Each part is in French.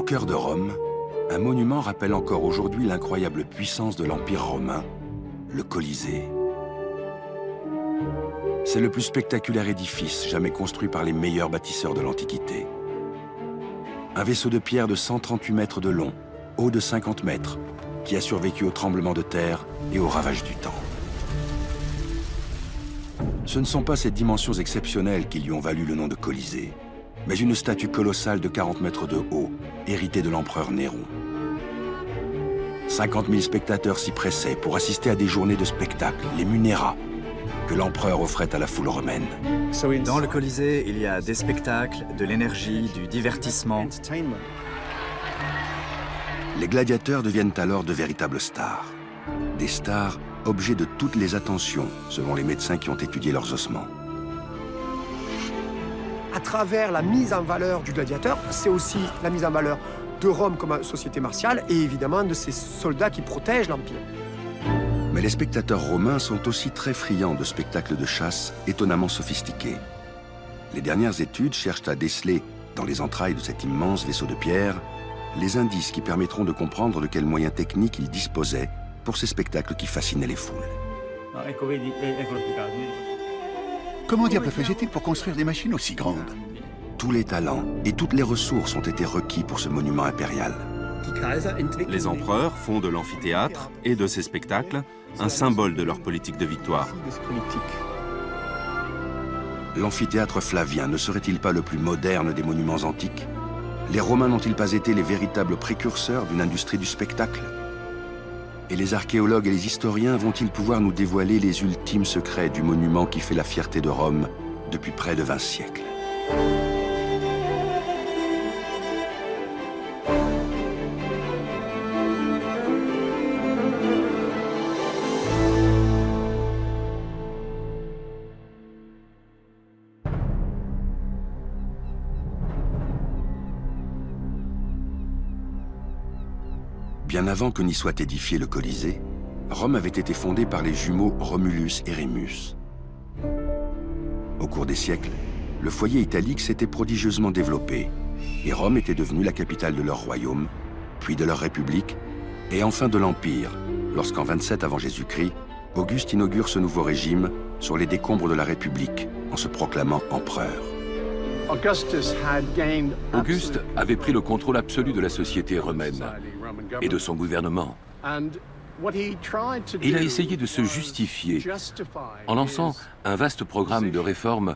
cœur de Rome, un monument rappelle encore aujourd'hui l'incroyable puissance de l'Empire romain, le Colisée. C'est le plus spectaculaire édifice jamais construit par les meilleurs bâtisseurs de l'Antiquité. Un vaisseau de pierre de 138 mètres de long, haut de 50 mètres, qui a survécu aux tremblements de terre et aux ravages du temps. Ce ne sont pas ces dimensions exceptionnelles qui lui ont valu le nom de Colisée, mais une statue colossale de 40 mètres de haut, héritée de l'empereur Néron. 50 000 spectateurs s'y pressaient pour assister à des journées de spectacle, les Munera, que l'empereur offrait à la foule romaine. Dans le Colisée, il y a des spectacles, de l'énergie, du divertissement. Les gladiateurs deviennent alors de véritables stars. Des stars, objets de toutes les attentions, selon les médecins qui ont étudié leurs ossements. À travers la mise en valeur du gladiateur, c'est aussi la mise en valeur de Rome comme société martiale et évidemment de ses soldats qui protègent l'Empire. Mais les spectateurs romains sont aussi très friands de spectacles de chasse étonnamment sophistiqués. Les dernières études cherchent à déceler, dans les entrailles de cet immense vaisseau de pierre, les indices qui permettront de comprendre de quels moyens techniques ils disposaient pour ces spectacles qui fascinaient les foules. Comment diable faisait-il pour construire des machines aussi grandes? Tous les talents et toutes les ressources ont été requis pour ce monument impérial. Les empereurs font de l'amphithéâtre et de ses spectacles un symbole de leur politique de victoire. L'amphithéâtre flavien ne serait-il pas le plus moderne des monuments antiques? Les Romains n'ont-ils pas été les véritables précurseurs d'une industrie du spectacle? Et les archéologues et les historiens vont-ils pouvoir nous dévoiler les ultimes secrets du monument qui fait la fierté de Rome depuis près de 20 siècles? Bien avant que n'y soit édifié le Colisée, Rome avait été fondée par les jumeaux Romulus et Rémus. Au cours des siècles, le foyer italique s'était prodigieusement développé et Rome était devenue la capitale de leur royaume, puis de leur république et enfin de l'Empire, lorsqu'en 27 avant Jésus-Christ, Auguste inaugure ce nouveau régime sur les décombres de la République en se proclamant empereur. Auguste avait pris le contrôle absolu de la société romaine et de son gouvernement. Il a essayé de se justifier en lançant un vaste programme de réformes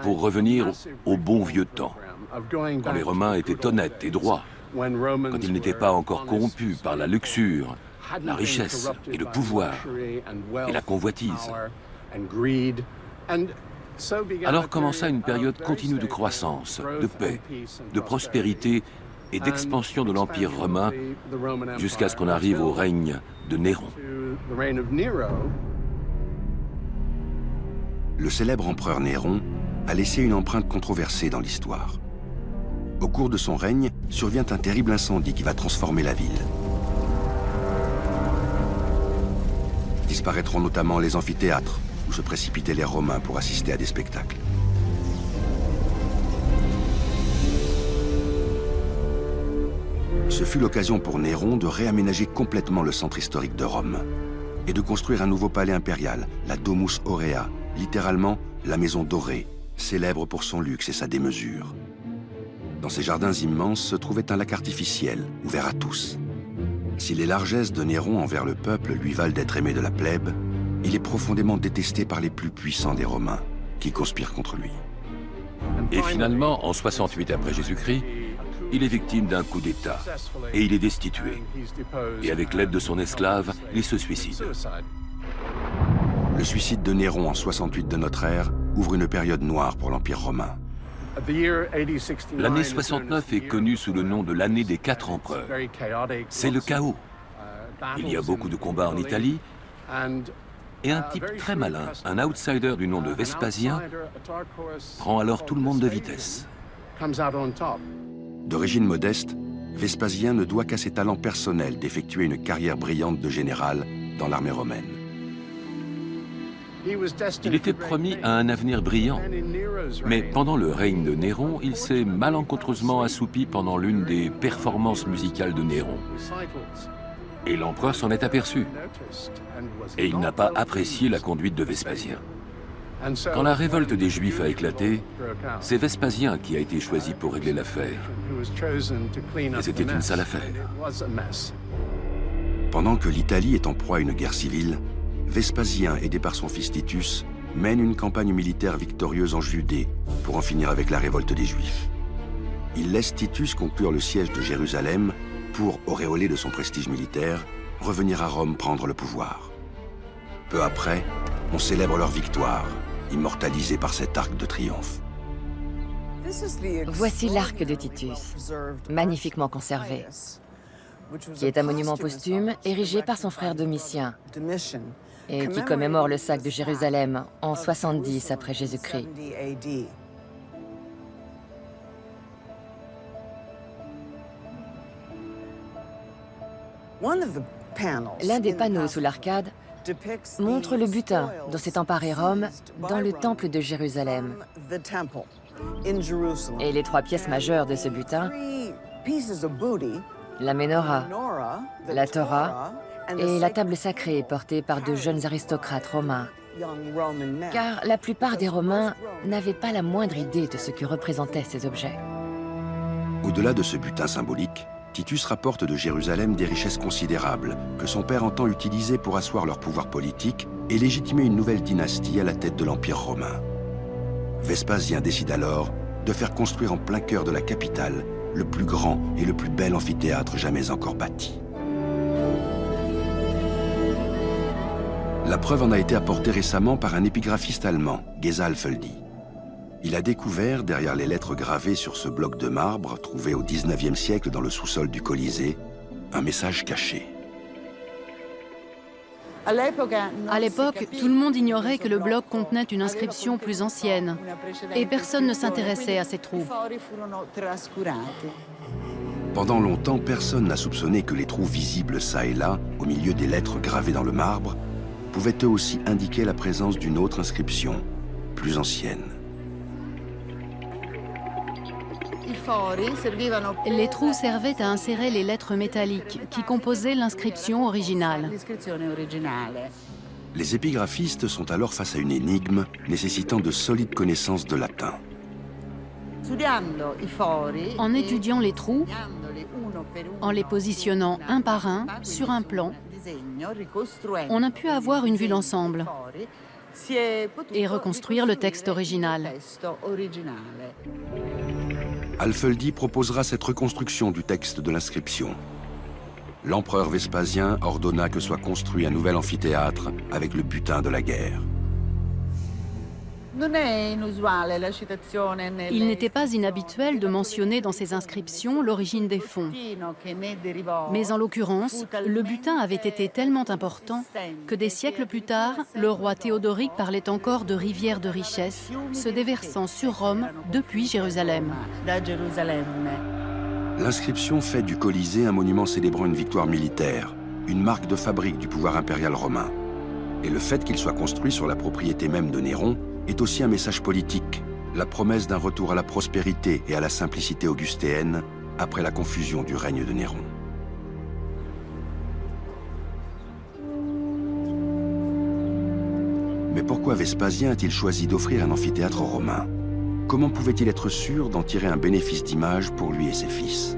pour revenir au bon vieux temps, quand les Romains étaient honnêtes et droits, quand ils n'étaient pas encore corrompus par la luxure, la richesse et le pouvoir et la convoitise. Alors commença une période continue de croissance, de paix, de prospérité et d'expansion de l'Empire romain jusqu'à ce qu'on arrive au règne de Néron. Le célèbre empereur Néron a laissé une empreinte controversée dans l'histoire. Au cours de son règne, survient un terrible incendie qui va transformer la ville. Disparaîtront notamment les amphithéâtres, où se précipitaient les Romains pour assister à des spectacles. Ce fut l'occasion pour Néron de réaménager complètement le centre historique de Rome et de construire un nouveau palais impérial, la Domus Aurea, littéralement la maison dorée, célèbre pour son luxe et sa démesure. Dans ces jardins immenses se trouvait un lac artificiel, ouvert à tous. Si les largesses de Néron envers le peuple lui valent d'être aimé de la plèbe, il est profondément détesté par les plus puissants des Romains, qui conspirent contre lui. Et finalement, en 68 après Jésus-Christ, il est victime d'un coup d'État et il est destitué. Et avec l'aide de son esclave, il se suicide. Le suicide de Néron en 68 de notre ère ouvre une période noire pour l'Empire romain. L'année 69 est connue sous le nom de l'année des 4 empereurs. C'est le chaos. Il y a beaucoup de combats en Italie, et un type très malin, un outsider du nom de Vespasien, prend alors tout le monde de vitesse. D'origine modeste, Vespasien ne doit qu'à ses talents personnels d'effectuer une carrière brillante de général dans l'armée romaine. Il était promis à un avenir brillant. Mais pendant le règne de Néron, il s'est malencontreusement assoupi pendant l'une des performances musicales de Néron. Et l'empereur s'en est aperçu. Et il n'a pas apprécié la conduite de Vespasien. Quand la révolte des Juifs a éclaté, c'est Vespasien qui a été choisi pour régler l'affaire. Et c'était une sale affaire. Pendant que l'Italie est en proie à une guerre civile, Vespasien, aidé par son fils Titus, mène une campagne militaire victorieuse en Judée pour en finir avec la révolte des Juifs. Il laisse Titus conclure le siège de Jérusalem pour, auréolé de son prestige militaire, revenir à Rome prendre le pouvoir. Peu après, on célèbre leur victoire, immortalisée par cet arc de triomphe. Voici l'arc de Titus, magnifiquement conservé, qui est un monument posthume érigé par son frère Domitien et qui commémore le sac de Jérusalem en 70 après Jésus-Christ. L'un des panneaux sous l'arcade montre le butin dont s'est emparé Rome dans le temple de Jérusalem. Et les trois pièces majeures de ce butin, la menorah, la Torah et la table sacrée portée par de jeunes aristocrates romains. Car la plupart des Romains n'avaient pas la moindre idée de ce que représentaient ces objets. Au-delà de ce butin symbolique, Titus rapporte de Jérusalem des richesses considérables que son père entend utiliser pour asseoir leur pouvoir politique et légitimer une nouvelle dynastie à la tête de l'Empire romain. Vespasien décide alors de faire construire en plein cœur de la capitale le plus grand et le plus bel amphithéâtre jamais encore bâti. La preuve en a été apportée récemment par un épigraphiste allemand, Geza Alföldi. Il a découvert, derrière les lettres gravées sur ce bloc de marbre trouvé au XIXe siècle dans le sous-sol du Colisée, un message caché. À l'époque, tout le monde ignorait que le bloc contenait une inscription plus ancienne et personne ne s'intéressait à ces trous. Pendant longtemps, personne n'a soupçonné que les trous visibles çà et là, au milieu des lettres gravées dans le marbre, pouvaient eux aussi indiquer la présence d'une autre inscription, plus ancienne. Les trous servaient à insérer les lettres métalliques qui composaient l'inscription originale. Les épigraphistes sont alors face à une énigme nécessitant de solides connaissances de latin. En étudiant les trous, en les positionnant un par un sur un plan, on a pu avoir une vue d'ensemble et reconstruire le texte original. Alföldi proposera cette reconstruction du texte de l'inscription. L'empereur Vespasien ordonna que soit construit un nouvel amphithéâtre avec le butin de la guerre. Il n'était pas inhabituel de mentionner dans ces inscriptions l'origine des fonds. Mais en l'occurrence, le butin avait été tellement important que des siècles plus tard, le roi Théodoric parlait encore de rivières de richesse se déversant sur Rome depuis Jérusalem. L'inscription fait du Colisée un monument célébrant une victoire militaire, une marque de fabrique du pouvoir impérial romain. Et le fait qu'il soit construit sur la propriété même de Néron est aussi un message politique, la promesse d'un retour à la prospérité et à la simplicité augustéenne après la confusion du règne de Néron. Mais pourquoi Vespasien a-t-il choisi d'offrir un amphithéâtre romain? Comment pouvait-il être sûr d'en tirer un bénéfice d'image pour lui et ses fils?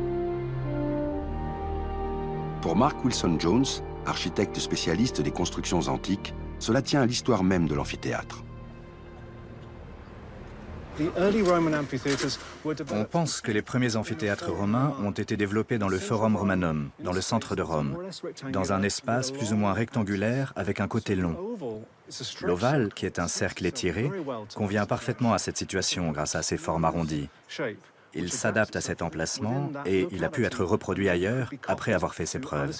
Pour Mark Wilson Jones, architecte spécialiste des constructions antiques, cela tient à l'histoire même de l'amphithéâtre. On pense que les premiers amphithéâtres romains ont été développés dans le Forum Romanum, dans le centre de Rome, dans un espace plus ou moins rectangulaire avec un côté long. L'ovale, qui est un cercle étiré, convient parfaitement à cette situation grâce à ses formes arrondies. Il s'adapte à cet emplacement et il a pu être reproduit ailleurs après avoir fait ses preuves.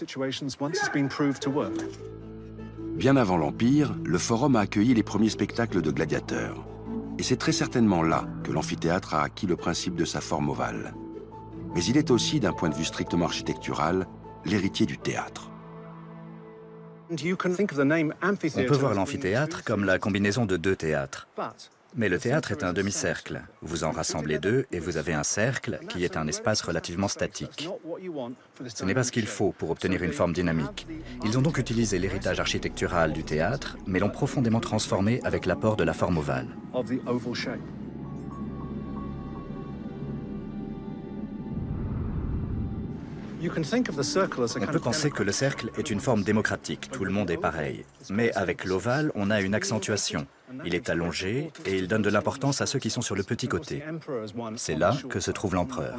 Bien avant l'Empire, le Forum a accueilli les premiers spectacles de gladiateurs. Et c'est très certainement là que l'amphithéâtre a acquis le principe de sa forme ovale. Mais il est aussi, d'un point de vue strictement architectural, l'héritier du théâtre. On peut voir l'amphithéâtre comme la combinaison de deux théâtres. Mais le théâtre est un demi-cercle. Vous en rassemblez deux et vous avez un cercle qui est un espace relativement statique. Ce n'est pas ce qu'il faut pour obtenir une forme dynamique. Ils ont donc utilisé l'héritage architectural du théâtre, mais l'ont profondément transformé avec l'apport de la forme ovale. On peut penser que le cercle est une forme démocratique, tout le monde est pareil. Mais avec l'ovale, on a une accentuation. Il est allongé et il donne de l'importance à ceux qui sont sur le petit côté. C'est là que se trouve l'empereur.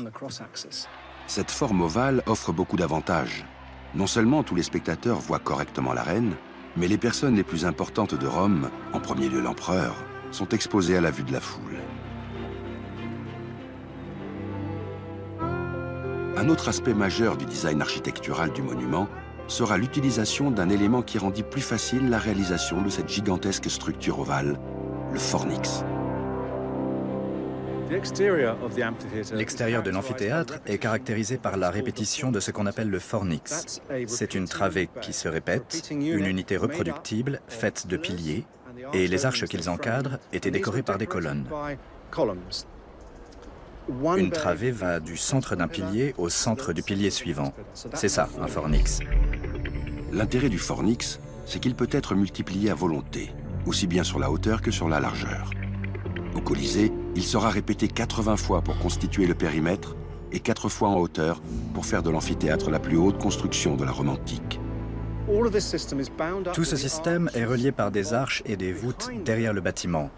Cette forme ovale offre beaucoup d'avantages. Non seulement tous les spectateurs voient correctement la reine, mais les personnes les plus importantes de Rome, en premier lieu l'empereur, sont exposées à la vue de la foule. Un autre aspect majeur du design architectural du monument sera l'utilisation d'un élément qui rendit plus facile la réalisation de cette gigantesque structure ovale, le fornix. L'extérieur de l'amphithéâtre est caractérisé par la répétition de ce qu'on appelle le fornix. C'est une travée qui se répète, une unité reproductible faite de piliers, et les arches qu'ils encadrent étaient décorées par des colonnes. Une travée va du centre d'un pilier au centre du pilier suivant. C'est ça, un fornix. L'intérêt du fornix, c'est qu'il peut être multiplié à volonté, aussi bien sur la hauteur que sur la largeur. Au Colisée, il sera répété 80 fois pour constituer le périmètre et 4 fois en hauteur pour faire de l'amphithéâtre la plus haute construction de la Rome antique. Tout ce système est relié par des arches et des voûtes derrière le bâtiment.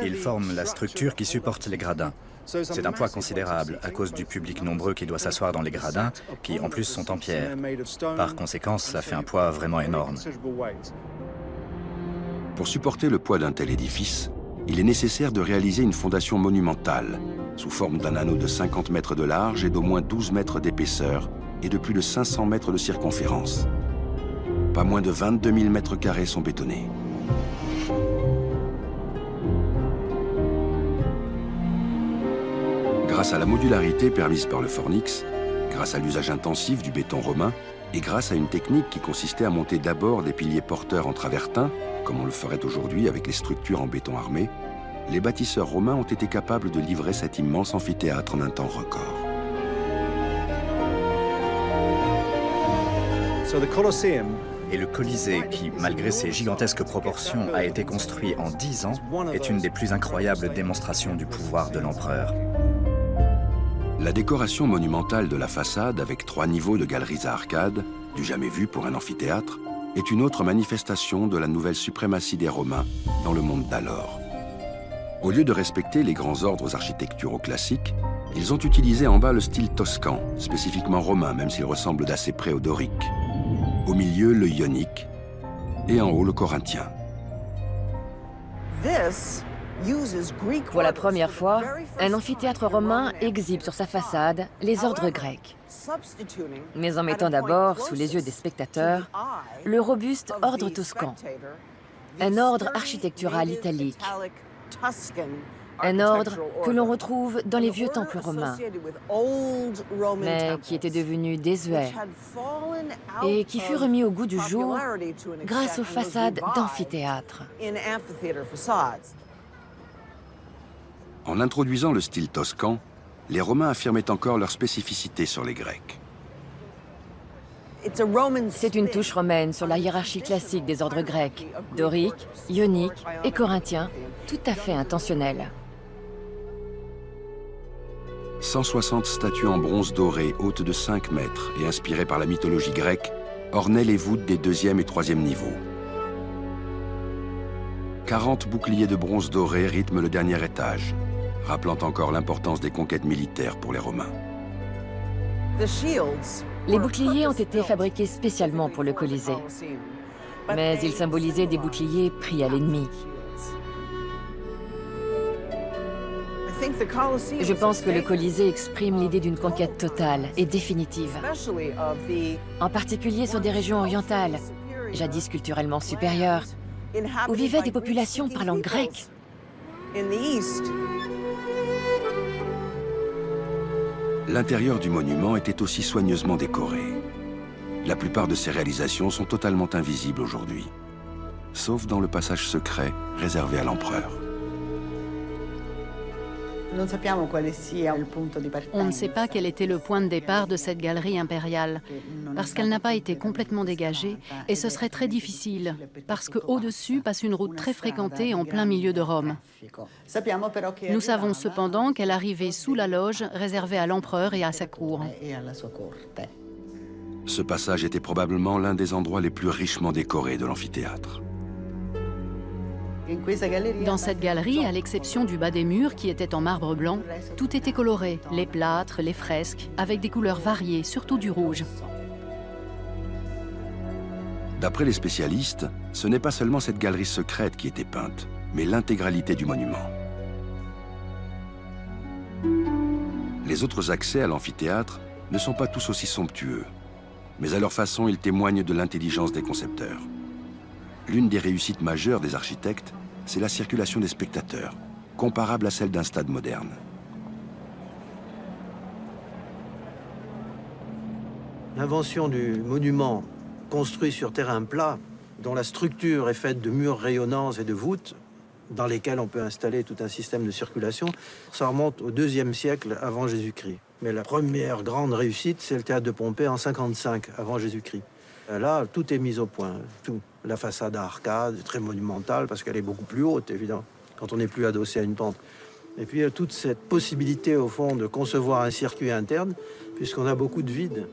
Ils forment la structure qui supporte les gradins. C'est un poids considérable à cause du public nombreux qui doit s'asseoir dans les gradins, qui en plus sont en pierre. Par conséquent, ça fait un poids vraiment énorme. Pour supporter le poids d'un tel édifice, il est nécessaire de réaliser une fondation monumentale, sous forme d'un anneau de 50 mètres de large et d'au moins 12 mètres d'épaisseur et de plus de 500 mètres de circonférence. Pas moins de 22 000 mètres carrés sont bétonnés. Grâce à la modularité permise par le fornix, grâce à l'usage intensif du béton romain et grâce à une technique qui consistait à monter d'abord des piliers porteurs en travertin, comme on le ferait aujourd'hui avec les structures en béton armé, les bâtisseurs romains ont été capables de livrer cet immense amphithéâtre en un temps record. Et le Colisée, qui, malgré ses gigantesques proportions, a été construit en 10 ans, est une des plus incroyables démonstrations du pouvoir de l'empereur. La décoration monumentale de la façade, avec 3 niveaux de galeries à arcades, du jamais vu pour un amphithéâtre, est une autre manifestation de la nouvelle suprématie des Romains dans le monde d'alors. Au lieu de respecter les grands ordres architecturaux classiques, ils ont utilisé en bas le style toscan, spécifiquement romain, même s'il ressemble d'assez près au dorique. Au milieu, le ionique, et en haut, le corinthien. Pour la première fois, un amphithéâtre romain exhibe sur sa façade les ordres grecs. Mais en mettant d'abord, sous les yeux des spectateurs, le robuste ordre toscan, un ordre architectural italique, un ordre que l'on retrouve dans les vieux temples romains, mais qui était devenu désuet et qui fut remis au goût du jour grâce aux façades d'amphithéâtre. En introduisant le style toscan, les Romains affirmaient encore leur spécificité sur les Grecs. C'est une touche romaine sur la hiérarchie classique des ordres grecs, dorique, ionique et corinthien, tout à fait intentionnelle. 160 statues en bronze doré, hautes de 5 mètres et inspirées par la mythologie grecque, ornaient les voûtes des 2e et 3e niveaux. 40 boucliers de bronze doré rythment le dernier étage, rappelant encore l'importance des conquêtes militaires pour les Romains. Les boucliers ont été fabriqués spécialement pour le Colisée, mais ils symbolisaient des boucliers pris à l'ennemi. Je pense que le Colisée exprime l'idée d'une conquête totale et définitive, en particulier sur des régions orientales, jadis culturellement supérieures, où vivaient des populations parlant grec. L'intérieur du monument était aussi soigneusement décoré. La plupart de ces réalisations sont totalement invisibles aujourd'hui, sauf dans le passage secret réservé à l'empereur. On ne sait pas quel était le point de départ de cette galerie impériale, parce qu'elle n'a pas été complètement dégagée, et ce serait très difficile, parce qu'au-dessus passe une route très fréquentée en plein milieu de Rome. Nous savons cependant qu'elle arrivait sous la loge réservée à l'empereur et à sa cour. Ce passage était probablement l'un des endroits les plus richement décorés de l'amphithéâtre. Dans cette galerie, à l'exception du bas des murs qui était en marbre blanc, tout était coloré, les plâtres, les fresques, avec des couleurs variées, surtout du rouge. D'après les spécialistes, ce n'est pas seulement cette galerie secrète qui était peinte, mais l'intégralité du monument. Les autres accès à l'amphithéâtre ne sont pas tous aussi somptueux, mais à leur façon, ils témoignent de l'intelligence des concepteurs. L'une des réussites majeures des architectes, c'est la circulation des spectateurs, comparable à celle d'un stade moderne. L'invention du monument construit sur terrain plat, dont la structure est faite de murs rayonnants et de voûtes, dans lesquels on peut installer tout un système de circulation, ça remonte au IIe siècle avant Jésus-Christ. Mais la première grande réussite, c'est le théâtre de Pompée en 55 avant Jésus-Christ. Là, tout est mis au point, tout. La façade à arcade, très monumentale, parce qu'elle est beaucoup plus haute, évidemment, quand on n'est plus adossé à une pente. Et puis, il y a toute cette possibilité, au fond, de concevoir un circuit interne, puisqu'on a beaucoup de vide.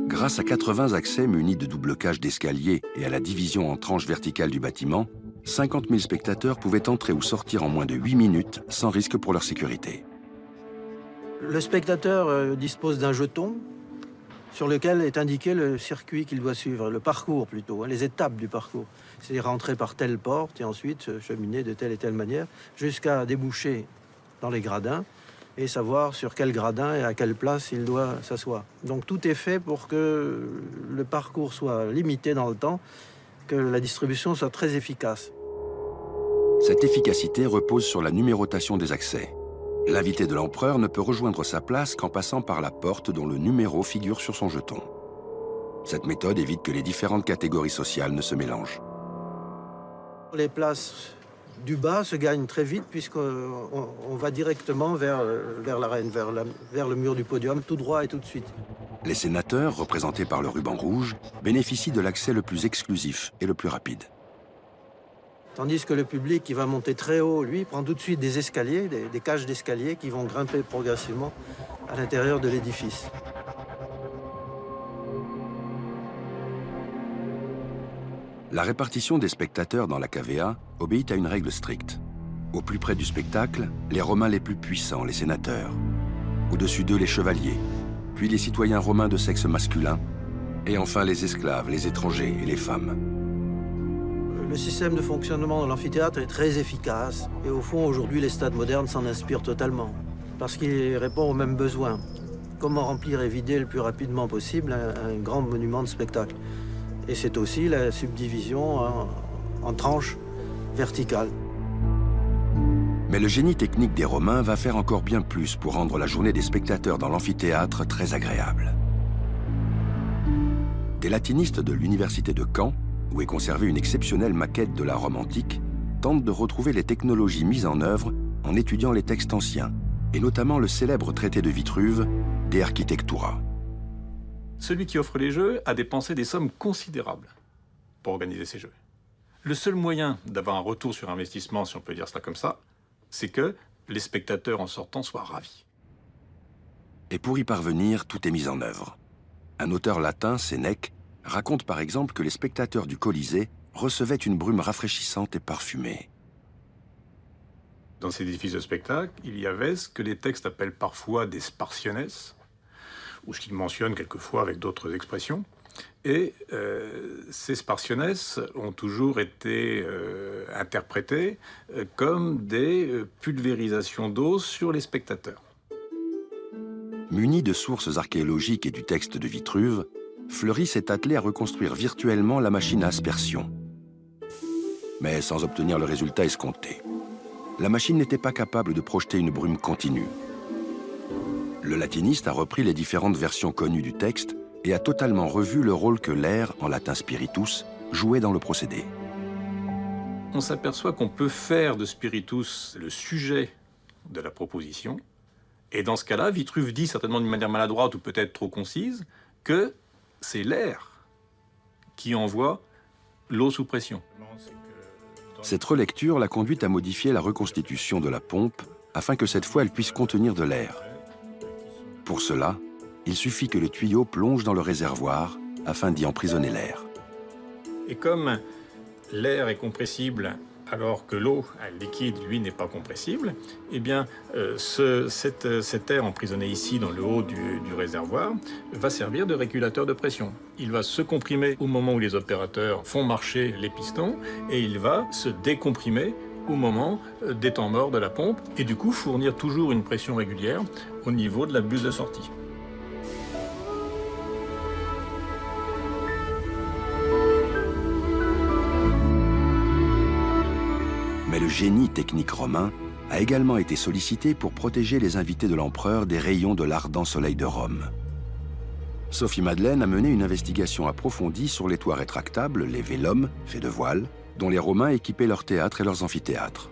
Grâce à 80 accès munis de double cage d'escalier et à la division en tranches verticales du bâtiment, 50 000 spectateurs pouvaient entrer ou sortir en moins de 8 minutes, sans risque pour leur sécurité. Le spectateur dispose d'un jeton, sur lequel est indiqué le circuit qu'il doit suivre, le parcours plutôt, les étapes du parcours. C'est rentrer par telle porte et ensuite cheminer de telle et telle manière jusqu'à déboucher dans les gradins et savoir sur quel gradin et à quelle place il doit s'asseoir. Donc tout est fait pour que le parcours soit limité dans le temps, que la distribution soit très efficace. Cette efficacité repose sur la numérotation des accès. L'invité de l'empereur ne peut rejoindre sa place qu'en passant par la porte dont le numéro figure sur son jeton. Cette méthode évite que les différentes catégories sociales ne se mélangent. Les places du bas se gagnent très vite puisqu'on va directement vers l'arène, vers le mur du podium, tout droit et tout de suite. Les sénateurs, représentés par le ruban rouge, bénéficient de l'accès le plus exclusif et le plus rapide. Tandis que le public qui va monter très haut, lui, prend tout de suite des escaliers, des cages d'escaliers qui vont grimper progressivement à l'intérieur de l'édifice. La répartition des spectateurs dans la cavea obéit à une règle stricte. Au plus près du spectacle, les Romains les plus puissants, les sénateurs. Au-dessus d'eux, les chevaliers, puis les citoyens romains de sexe masculin, et enfin les esclaves, les étrangers et les femmes. Le système de fonctionnement de l'amphithéâtre est très efficace. Et au fond, aujourd'hui, les stades modernes s'en inspirent totalement. Parce qu'il répond aux mêmes besoins. Comment remplir et vider le plus rapidement possible un grand monument de spectacle. Et c'est aussi la subdivision en tranches verticales. Mais le génie technique des Romains va faire encore bien plus pour rendre la journée des spectateurs dans l'amphithéâtre très agréable. Des latinistes de l'université de Caen, où est conservée une exceptionnelle maquette de la Rome antique, tentent de retrouver les technologies mises en œuvre en étudiant les textes anciens, et notamment le célèbre traité de Vitruve, De Architectura. Celui qui offre les jeux a dépensé des sommes considérables pour organiser ces jeux. Le seul moyen d'avoir un retour sur investissement, si on peut dire cela comme ça, c'est que les spectateurs en sortant soient ravis. Et pour y parvenir, tout est mis en œuvre. Un auteur latin, Sénèque, raconte par exemple que les spectateurs du Colisée recevaient une brume rafraîchissante et parfumée. Dans ces édifices de spectacle, il y avait ce que les textes appellent parfois des spartiones, ou ce qu'ils mentionnent quelquefois avec d'autres expressions. Et ces spartiones ont toujours été interprétées comme des pulvérisations d'eau sur les spectateurs. Muni de sources archéologiques et du texte de Vitruve, Fleury s'est attelé à reconstruire virtuellement la machine à aspersion. Mais sans obtenir le résultat escompté. La machine n'était pas capable de projeter une brume continue. Le latiniste a repris les différentes versions connues du texte et a totalement revu le rôle que l'air, en latin spiritus, jouait dans le procédé. On s'aperçoit qu'on peut faire de spiritus le sujet de la proposition, et dans ce cas-là, Vitruve dit, certainement d'une manière maladroite ou peut-être trop concise, que c'est l'air qui envoie l'eau sous pression. Cette relecture l'a conduite à modifier la reconstitution de la pompe afin que cette fois elle puisse contenir de l'air. Pour cela, il suffit que le tuyau plonge dans le réservoir afin d'y emprisonner l'air. Et comme l'air est compressible alors que l'eau, liquide, lui, n'est pas compressible, eh bien, cet air emprisonné ici dans le haut du réservoir va servir de régulateur de pression. Il va se comprimer au moment où les opérateurs font marcher les pistons et il va se décomprimer au moment des temps morts de la pompe et du coup fournir toujours une pression régulière au niveau de la buse de sortie. Mais le génie technique romain a également été sollicité pour protéger les invités de l'empereur des rayons de l'ardent soleil de Rome. Sophie Madeleine a mené une investigation approfondie sur les toits rétractables, les vélum, faits de voile, dont les Romains équipaient leurs théâtres et leurs amphithéâtres.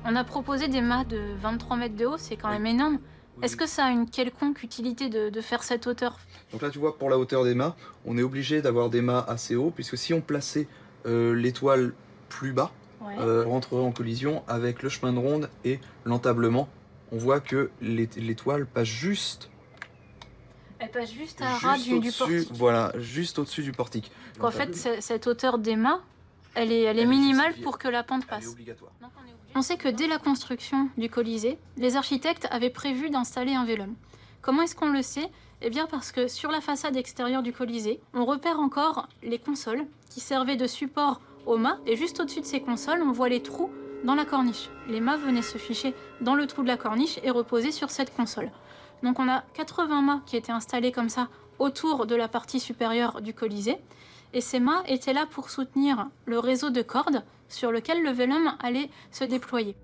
On a proposé des mâts de 23 mètres de haut, c'est quand même énorme. Est-ce que ça a une quelconque utilité de faire cette hauteur? Donc là, tu vois, pour la hauteur des mâts, on est obligé d'avoir des mâts assez hauts, puisque si on plaçait l'étoile plus bas, ouais, rentrerait en collision avec le chemin de ronde et l'entablement. On voit que l'étoile passe juste... Elle passe juste à ras du portique. Voilà, juste au-dessus du portique. En fait, cette hauteur des mâts, elle est minimale pour que la pente passe. Obligatoire. On sait que dès la construction du Colisée, les architectes avaient prévu d'installer un vélum. Comment est-ce qu'on le sait? Eh bien parce que sur la façade extérieure du Colisée, on repère encore les consoles qui servaient de support aux mâts, et juste au-dessus de ces consoles, on voit les trous dans la corniche. Les mâts venaient se ficher dans le trou de la corniche et reposer sur cette console. Donc on a 80 mâts qui étaient installés comme ça autour de la partie supérieure du Colisée, et ces mâts étaient là pour soutenir le réseau de cordes sur lequel le vélum allait se déployer.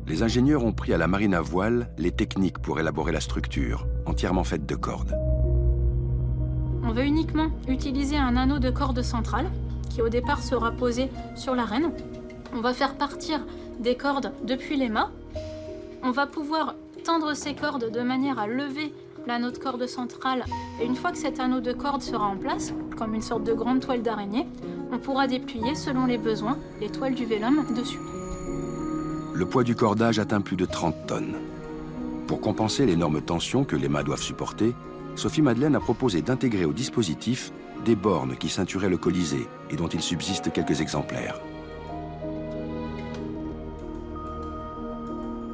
Les ingénieurs ont pris à la marine à voile les techniques pour élaborer la structure, entièrement faite de cordes. On veut uniquement utiliser un anneau de corde centrale, qui au départ sera posé sur l'arène. On va faire partir des cordes depuis les mâts. On va pouvoir tendre ces cordes de manière à lever l'anneau de corde centrale. Et une fois que cet anneau de corde sera en place, comme une sorte de grande toile d'araignée, on pourra déplier, selon les besoins, les toiles du vélum dessus. Le poids du cordage atteint plus de 30 tonnes. Pour compenser l'énorme tension que les mâts doivent supporter, Sophie Madeleine a proposé d'intégrer au dispositif des bornes qui ceinturaient le Colisée et dont il subsiste quelques exemplaires.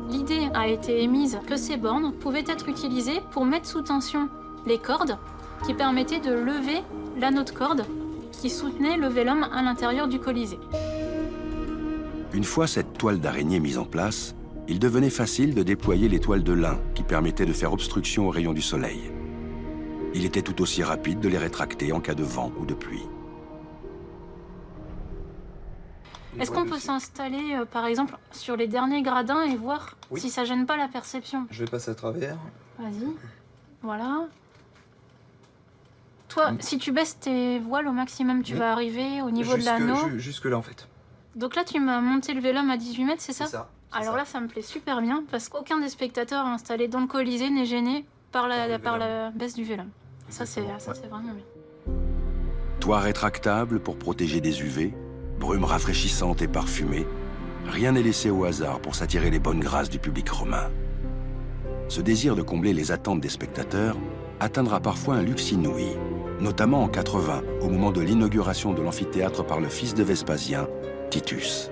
L'idée a été émise que ces bornes pouvaient être utilisées pour mettre sous tension les cordes qui permettaient de lever l'anneau de corde qui soutenait le vélum à l'intérieur du Colisée. Une fois cette toile d'araignée mise en place, il devenait facile de déployer les toiles de lin qui permettaient de faire obstruction aux rayons du soleil. Il était tout aussi rapide de les rétracter en cas de vent ou de pluie. Est-ce qu'on peut s'installer, par exemple, sur les derniers gradins et voir si ça gêne pas la perception? Je vais passer à travers. Vas-y. Voilà. Toi, si tu baisses tes voiles au maximum, tu vas arriver au niveau de l'anneau. Jusque là, en fait. Donc là, tu m'as monté le vélum à 18 mètres, c'est ça? C'est ça. Alors là, ça me plaît super bien, parce qu'aucun des spectateurs installés dans le Colisée n'est gêné par la baisse du vélum. Ça, c'est vraiment bien. Toit rétractable pour protéger des UV, brume rafraîchissante et parfumée, rien n'est laissé au hasard pour s'attirer les bonnes grâces du public romain. Ce désir de combler les attentes des spectateurs atteindra parfois un luxe inouï, notamment en 80, au moment de l'inauguration de l'amphithéâtre par le fils de Vespasien, Titus.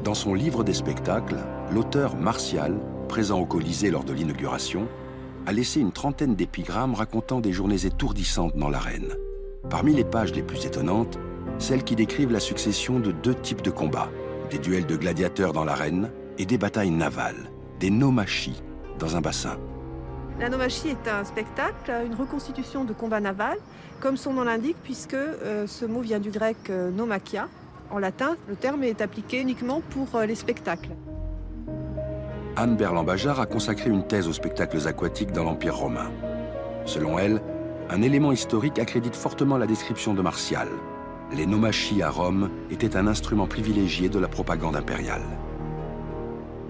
Dans son livre des spectacles, l'auteur Martial, présent au Colisée lors de l'inauguration, a laissé une trentaine d'épigrammes racontant des journées étourdissantes dans l'arène. Parmi les pages les plus étonnantes, celles qui décrivent la succession de deux types de combats, des duels de gladiateurs dans l'arène et des batailles navales, des naumachies dans un bassin. La naumachie est un spectacle, une reconstitution de combat naval, comme son nom l'indique, puisque ce mot vient du grec naumakia. En latin, le terme est appliqué uniquement pour les spectacles. Anne Berland-Bajart a consacré une thèse aux spectacles aquatiques dans l'Empire romain. Selon elle, un élément historique accrédite fortement la description de Martial. Les naumachis à Rome étaient un instrument privilégié de la propagande impériale.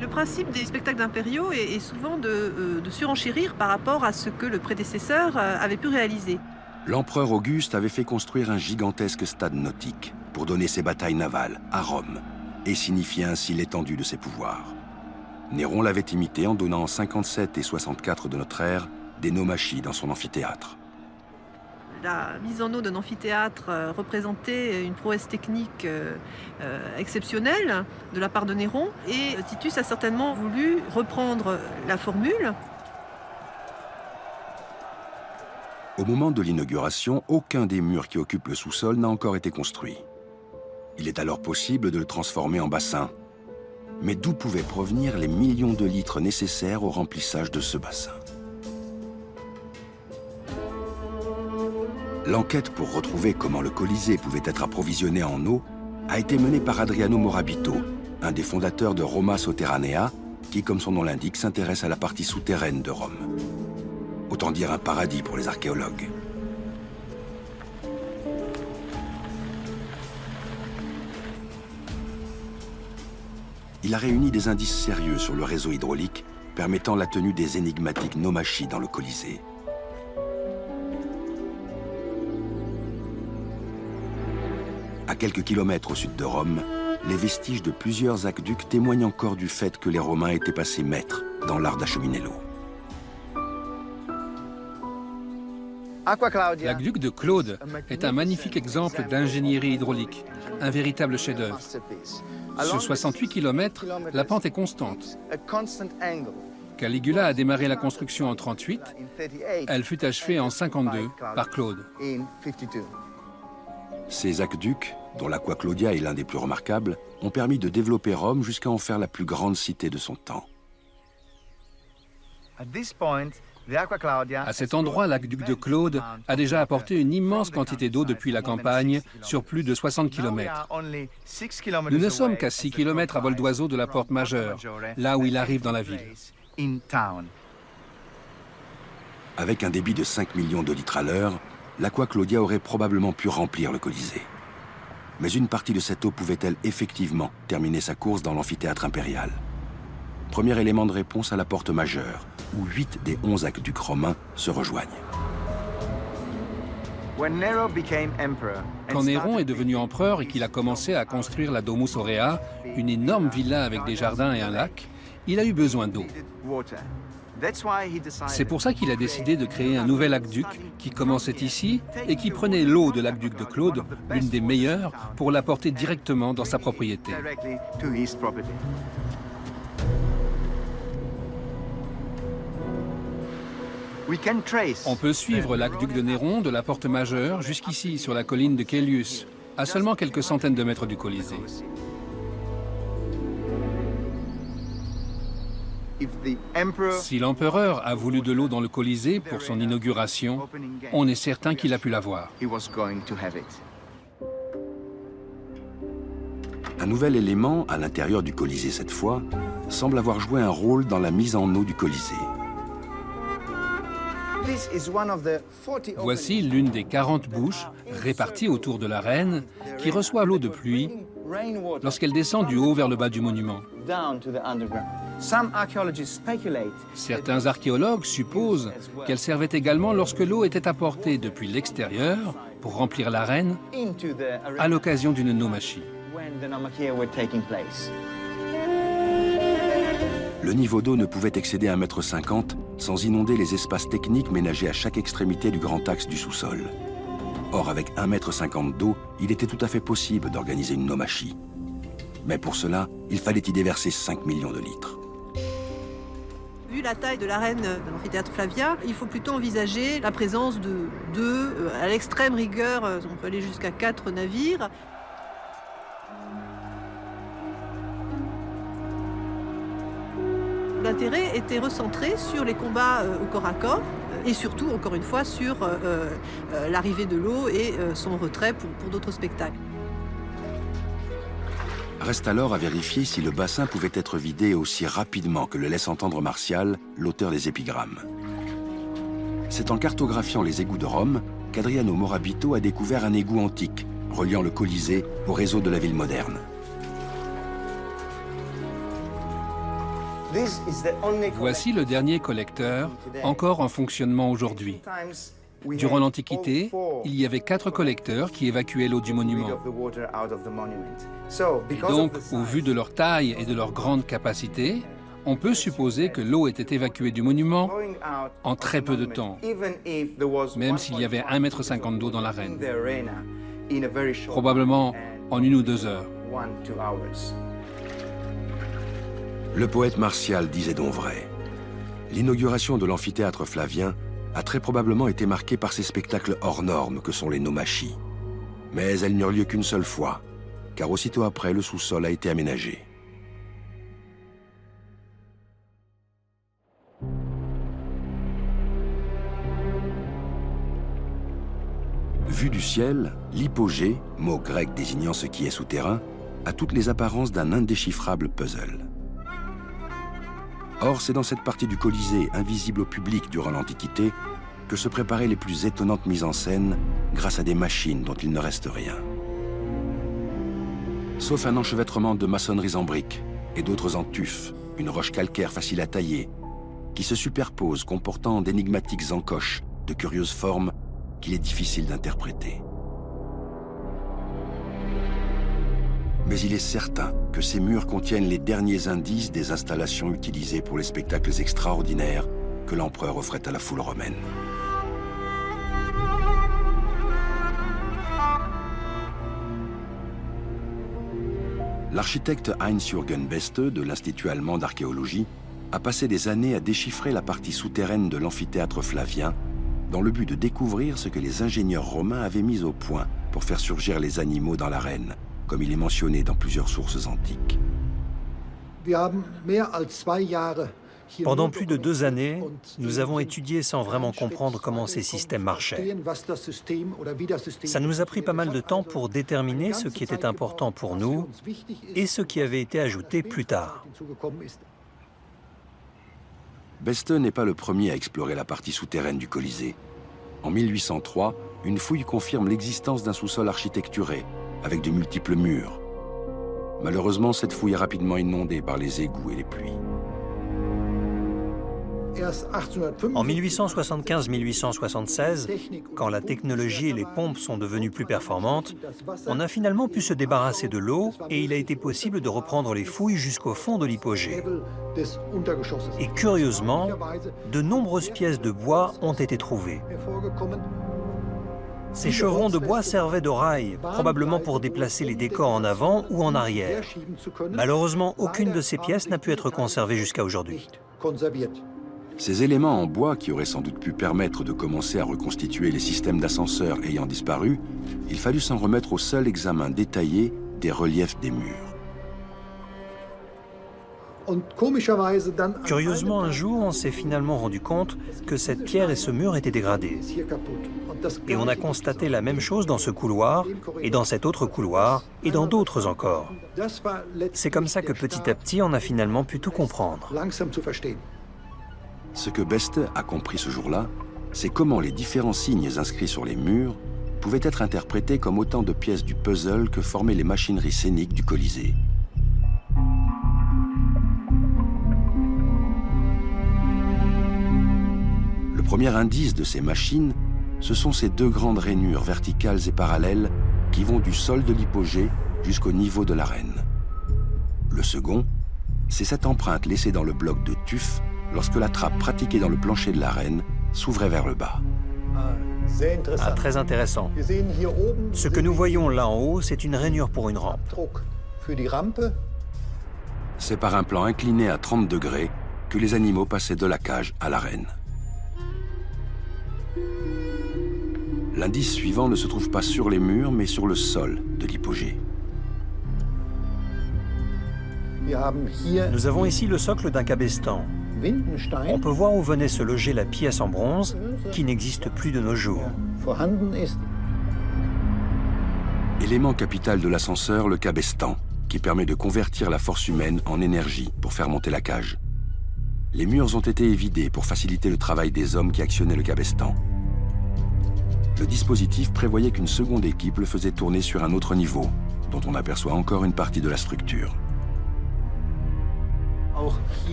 Le principe des spectacles impériaux est souvent de surenchérir par rapport à ce que le prédécesseur avait pu réaliser. L'empereur Auguste avait fait construire un gigantesque stade nautique pour donner ses batailles navales à Rome et signifier ainsi l'étendue de ses pouvoirs. Néron l'avait imité en donnant en 57 et 64 de notre ère des naumachis dans son amphithéâtre. La mise en eau d'un amphithéâtre représentait une prouesse technique exceptionnelle de la part de Néron et Titus a certainement voulu reprendre la formule. Au moment de l'inauguration, aucun des murs qui occupent le sous-sol n'a encore été construit. Il est alors possible de le transformer en bassin. Mais d'où pouvaient provenir les millions de litres nécessaires au remplissage de ce bassin? L'enquête pour retrouver comment le Colisée pouvait être approvisionné en eau a été menée par Adriano Morabito, un des fondateurs de Roma Sotterranea, qui, comme son nom l'indique, s'intéresse à la partie souterraine de Rome. Autant dire un paradis pour les archéologues. Il a réuni des indices sérieux sur le réseau hydraulique permettant la tenue des énigmatiques naumachis dans le Colisée. À quelques kilomètres au sud de Rome, les vestiges de plusieurs aqueducs témoignent encore du fait que les Romains étaient passés maîtres dans l'art d'acheminer l'eau. L'aqueduc de Claude est un magnifique exemple d'ingénierie hydraulique, un véritable chef-d'œuvre. Sur 68 km, la pente est constante. Caligula a démarré la construction en 38, elle fut achevée en 52 par Claude. Ces aqueducs, dont l'Aqua Claudia est l'un des plus remarquables, ont permis de développer Rome jusqu'à en faire la plus grande cité de son temps. À cet endroit, l'aqueduc de Claude a déjà apporté une immense quantité d'eau depuis la campagne sur plus de 60 km. Nous ne sommes qu'à 6 km à vol d'oiseau de la porte majeure, là où il arrive dans la ville. Avec un débit de 5 millions de litres à l'heure, l'Aqua Claudia aurait probablement pu remplir le Colisée. Mais une partie de cette eau pouvait-elle effectivement terminer sa course dans l'amphithéâtre impérial? Premier élément de réponse à la porte majeure, où 8 des 11 aqueducs romains se rejoignent. Quand Néron est devenu empereur et qu'il a commencé à construire la Domus Aurea, une énorme villa avec des jardins et un lac, il a eu besoin d'eau. C'est pour ça qu'il a décidé de créer un nouvel aqueduc qui commençait ici et qui prenait l'eau de l'aqueduc de Claude, l'une des meilleures, pour l'apporter directement dans sa propriété. On peut suivre l'aqueduc de Néron de la porte majeure jusqu'ici sur la colline de Caelius, à seulement quelques centaines de mètres du Colisée. Si l'empereur a voulu de l'eau dans le Colisée pour son inauguration, on est certain qu'il a pu l'avoir. Un nouvel élément, à l'intérieur du Colisée cette fois, semble avoir joué un rôle dans la mise en eau du Colisée. Voici l'une des 40 bouches réparties autour de l'arène qui reçoit l'eau de pluie lorsqu'elle descend du haut vers le bas du monument. Certains archéologues supposent qu'elle servait également lorsque l'eau était apportée depuis l'extérieur pour remplir l'arène à l'occasion d'une naumachie. Le niveau d'eau ne pouvait excéder 1,50 m sans inonder les espaces techniques ménagés à chaque extrémité du grand axe du sous-sol. Or, avec 1,50 m d'eau, il était tout à fait possible d'organiser une naumachie. Mais pour cela, il fallait y déverser 5 millions de litres. Vu la taille de l'arène de l'amphithéâtre Flavien, il faut plutôt envisager la présence de 2, à l'extrême rigueur, on peut aller jusqu'à 4 navires. L'intérêt était recentré sur les combats au corps à corps et surtout, encore une fois, sur l'arrivée de l'eau et son retrait pour d'autres spectacles. Reste alors à vérifier si le bassin pouvait être vidé aussi rapidement que le laisse entendre Martial, l'auteur des épigrammes. C'est en cartographiant les égouts de Rome qu'Adriano Morabito a découvert un égout antique, reliant le Colisée au réseau de la ville moderne. Voici le dernier collecteur, encore en fonctionnement aujourd'hui. Durant l'Antiquité, il y avait 4 collecteurs qui évacuaient l'eau du monument. Et donc, au vu de leur taille et de leur grande capacité, on peut supposer que l'eau était évacuée du monument en très peu de temps, même s'il y avait 1,50 m d'eau dans l'arène. Probablement en 1 ou 2 heures. Le poète Martial disait donc vrai. L'inauguration de l'amphithéâtre Flavien a très probablement été marquée par ces spectacles hors normes que sont les nomachie. Mais elles n'eurent lieu qu'une seule fois, car aussitôt après, le sous-sol a été aménagé. Vu du ciel, l'hypogée, mot grec désignant ce qui est souterrain, a toutes les apparences d'un indéchiffrable puzzle. Or, c'est dans cette partie du Colisée, invisible au public durant l'Antiquité, que se préparaient les plus étonnantes mises en scène grâce à des machines dont il ne reste rien. Sauf un enchevêtrement de maçonneries en briques et d'autres en tuf, une roche calcaire facile à tailler, qui se superposent comportant d'énigmatiques encoches de curieuses formes qu'il est difficile d'interpréter. Mais il est certain que ces murs contiennent les derniers indices des installations utilisées pour les spectacles extraordinaires que l'empereur offrait à la foule romaine. L'architecte Heinz-Jürgen Beste de l'Institut allemand d'archéologie a passé des années à déchiffrer la partie souterraine de l'amphithéâtre Flavien dans le but de découvrir ce que les ingénieurs romains avaient mis au point pour faire surgir les animaux dans l'arène, comme il est mentionné dans plusieurs sources antiques. Pendant plus de 2 années, nous avons étudié sans vraiment comprendre comment ces systèmes marchaient. Ça nous a pris pas mal de temps pour déterminer ce qui était important pour nous et ce qui avait été ajouté plus tard. Beste n'est pas le premier à explorer la partie souterraine du Colisée. En 1803, une fouille confirme l'existence d'un sous-sol architecturé, avec de multiples murs. Malheureusement, cette fouille est rapidement inondée par les égouts et les pluies. En 1875-1876, quand la technologie et les pompes sont devenues plus performantes, on a finalement pu se débarrasser de l'eau et il a été possible de reprendre les fouilles jusqu'au fond de l'hypogée. Et curieusement, de nombreuses pièces de bois ont été trouvées. Ces chevrons de bois servaient de rails, probablement pour déplacer les décors en avant ou en arrière. Malheureusement, aucune de ces pièces n'a pu être conservée jusqu'à aujourd'hui. Ces éléments en bois qui auraient sans doute pu permettre de commencer à reconstituer les systèmes d'ascenseurs ayant disparu, il fallut s'en remettre au seul examen détaillé des reliefs des murs. Curieusement, un jour, on s'est finalement rendu compte que cette pierre et ce mur étaient dégradés. Et on a constaté la même chose dans ce couloir, et dans cet autre couloir, et dans d'autres encore. C'est comme ça que petit à petit, on a finalement pu tout comprendre. Ce que Beste a compris ce jour-là, c'est comment les différents signes inscrits sur les murs pouvaient être interprétés comme autant de pièces du puzzle que formaient les machineries scéniques du Colisée. Le premier indice de ces machines, ce sont ces 2 grandes rainures verticales et parallèles qui vont du sol de l'hypogée jusqu'au niveau de l'arène. Le second, c'est cette empreinte laissée dans le bloc de tuf lorsque la trappe pratiquée dans le plancher de l'arène s'ouvrait vers le bas. Ah, très intéressant. Ce que nous voyons là en haut, c'est une rainure pour une rampe. C'est par un plan incliné à 30 degrés que les animaux passaient de la cage à l'arène. L'indice suivant ne se trouve pas sur les murs, mais sur le sol de l'hypogée. Nous avons ici le socle d'un cabestan. On peut voir où venait se loger la pièce en bronze, qui n'existe plus de nos jours. Élément capital de l'ascenseur, le cabestan, qui permet de convertir la force humaine en énergie pour faire monter la cage. Les murs ont été évidés pour faciliter le travail des hommes qui actionnaient le cabestan. Le dispositif prévoyait qu'une seconde équipe le faisait tourner sur un autre niveau, dont on aperçoit encore une partie de la structure.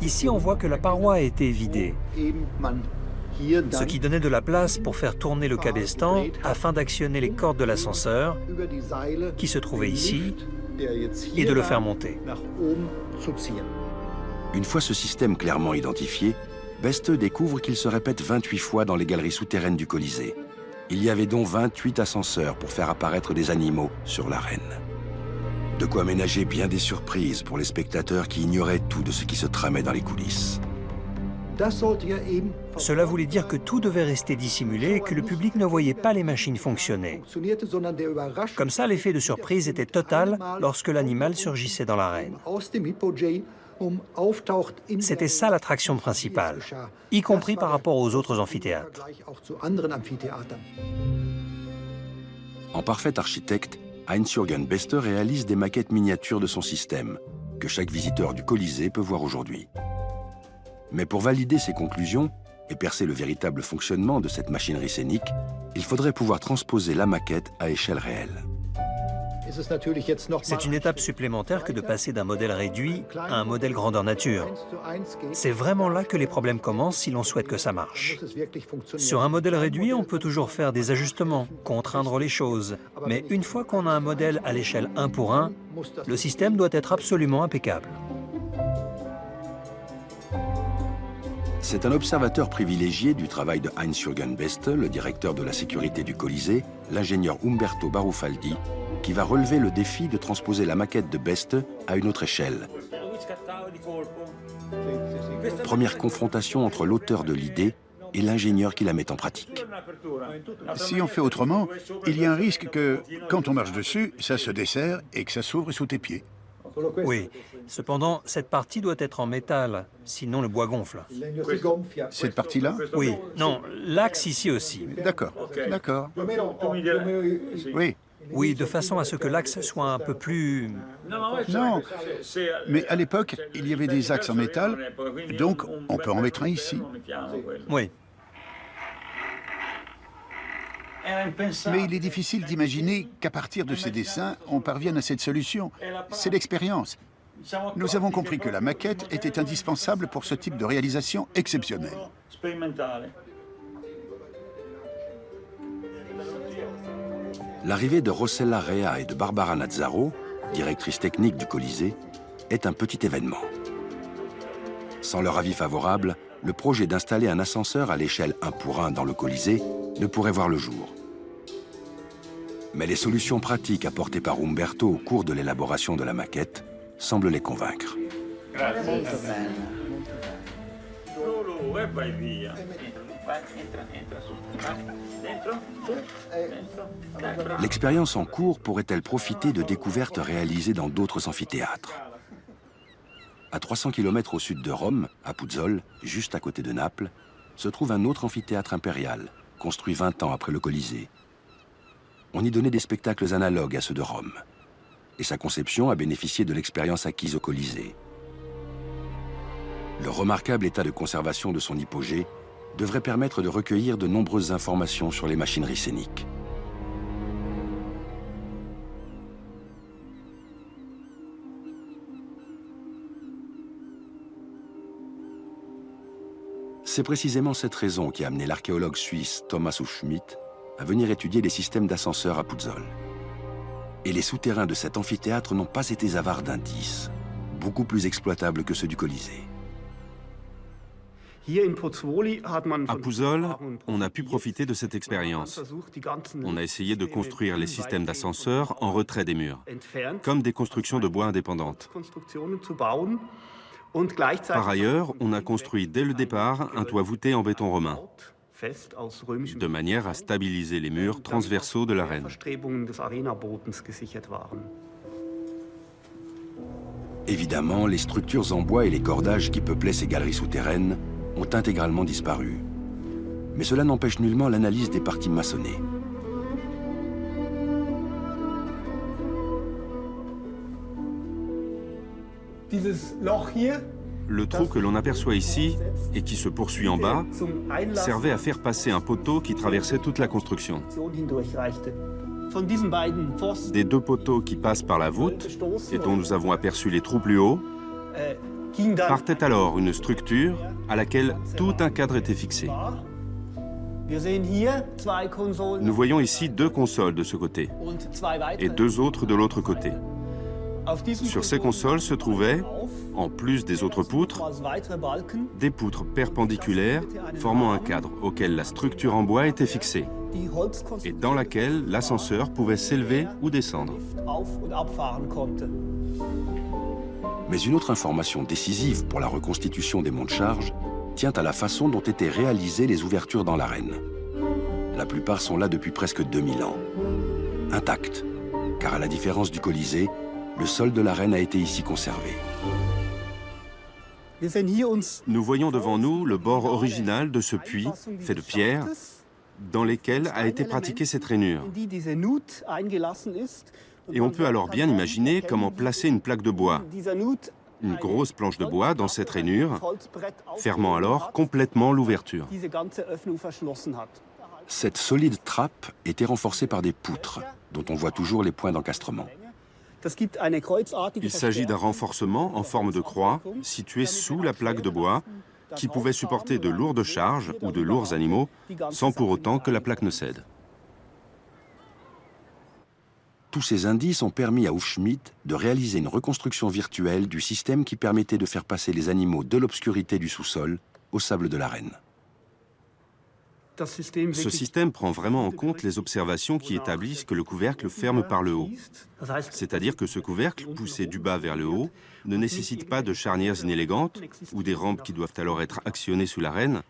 Ici, on voit que la paroi a été vidée, ce qui donnait de la place pour faire tourner le cabestan afin d'actionner les cordes de l'ascenseur qui se trouvait ici et de le faire monter. Une fois ce système clairement identifié, Beste découvre qu'il se répète 28 fois dans les galeries souterraines du Colisée. Il y avait donc 28 ascenseurs pour faire apparaître des animaux sur l'arène. De quoi ménager bien des surprises pour les spectateurs qui ignoraient tout de ce qui se tramait dans les coulisses. Cela voulait dire que tout devait rester dissimulé et que le public ne voyait pas les machines fonctionner. Comme ça, l'effet de surprise était total lorsque l'animal surgissait dans l'arène. C'était ça l'attraction principale, y compris par rapport aux autres amphithéâtres. En parfait architecte, Heinz-Jürgen Beste réalise des maquettes miniatures de son système, que chaque visiteur du Colisée peut voir aujourd'hui. Mais pour valider ses conclusions et percer le véritable fonctionnement de cette machinerie scénique, il faudrait pouvoir transposer la maquette à échelle réelle. C'est une étape supplémentaire que de passer d'un modèle réduit à un modèle grandeur nature. C'est vraiment là que les problèmes commencent si l'on souhaite que ça marche. Sur un modèle réduit, on peut toujours faire des ajustements, contraindre les choses. Mais une fois qu'on a un modèle à l'échelle 1 pour 1, le système doit être absolument impeccable. C'est un observateur privilégié du travail de Heinz-Jürgen Beste, le directeur de la sécurité du Colisée, l'ingénieur Umberto Barufaldi, qui va relever le défi de transposer la maquette de Beste à une autre échelle. Première confrontation entre l'auteur de l'idée et l'ingénieur qui la met en pratique. Si on fait autrement, il y a un risque que, quand on marche dessus, ça se desserre et que ça s'ouvre sous tes pieds. Oui, cependant, cette partie doit être en métal, sinon le bois gonfle. Cette partie-là? Oui, non, l'axe ici aussi. D'accord, d'accord. Oui. Oui, de façon à ce que l'axe soit un peu plus... Non, mais à l'époque, il y avait des axes en métal, donc on peut en mettre un ici. Oui. Mais il est difficile d'imaginer qu'à partir de ces dessins, on parvienne à cette solution. C'est l'expérience. Nous avons compris que la maquette était indispensable pour ce type de réalisation exceptionnelle. L'arrivée de Rossella Rea et de Barbara Nazzaro, directrice technique du Colisée, est un petit événement. Sans leur avis favorable, le projet d'installer un ascenseur à l'échelle 1 pour 1 dans le Colisée ne pourrait voir le jour. Mais les solutions pratiques apportées par Umberto au cours de l'élaboration de la maquette semblent les convaincre. L'expérience en cours pourrait-elle profiter de découvertes réalisées dans d'autres amphithéâtres? À 300 km au sud de Rome, à Puzzol, juste à côté de Naples, se trouve un autre amphithéâtre impérial, construit 20 ans après le Colisée. On y donnait des spectacles analogues à ceux de Rome. Et sa conception a bénéficié de l'expérience acquise au Colisée. Le remarquable état de conservation de son hypogée devrait permettre de recueillir de nombreuses informations sur les machineries scéniques. C'est précisément cette raison qui a amené l'archéologue suisse Thomas Schmidt à venir étudier les systèmes d'ascenseurs à Puzzol. Et les souterrains de cet amphithéâtre n'ont pas été avares d'indices, beaucoup plus exploitables que ceux du Colisée. À Puzzol, on a pu profiter de cette expérience. On a essayé de construire les systèmes d'ascenseurs en retrait des murs, comme des constructions de bois indépendantes. Par ailleurs, on a construit dès le départ un toit voûté en béton romain, de manière à stabiliser les murs transversaux de l'arène. Évidemment, les structures en bois et les cordages qui peuplaient ces galeries souterraines ont intégralement disparu. Mais cela n'empêche nullement l'analyse des parties maçonnées. Le trou que l'on aperçoit ici, et qui se poursuit en bas, servait à faire passer un poteau qui traversait toute la construction. Des deux poteaux qui passent par la voûte, et dont nous avons aperçu les trous plus hauts, partait alors une structure à laquelle tout un cadre était fixé. Nous voyons ici deux consoles de ce côté, et deux autres de l'autre côté. Sur ces consoles se trouvaient, en plus des autres poutres, des poutres perpendiculaires formant un cadre auquel la structure en bois était fixée et dans laquelle l'ascenseur pouvait s'élever ou descendre. Mais une autre information décisive pour la reconstitution des monts de charge tient à la façon dont étaient réalisées les ouvertures dans l'arène. La plupart sont là depuis presque 2000 ans. Intactes, car à la différence du Colisée, le sol de l'arène a été ici conservé. Nous voyons devant nous le bord original de ce puits, fait de pierre, dans lesquels a été pratiquée cette rainure. Et on peut alors bien imaginer comment placer une plaque de bois, une grosse planche de bois dans cette rainure, fermant alors complètement l'ouverture. Cette solide trappe était renforcée par des poutres, dont on voit toujours les points d'encastrement. Il s'agit d'un renforcement en forme de croix situé sous la plaque de bois qui pouvait supporter de lourdes charges ou de lourds animaux sans pour autant que la plaque ne cède. Tous ces indices ont permis à Hufschmid de réaliser une reconstruction virtuelle du système qui permettait de faire passer les animaux de l'obscurité du sous-sol au sable de l'arène. Ce système prend vraiment en compte les observations qui établissent que le couvercle ferme par le haut. C'est-à-dire que ce couvercle, poussé du bas vers le haut, ne nécessite pas de charnières inélégantes ou des rampes qui doivent alors être actionnées sous l'arène,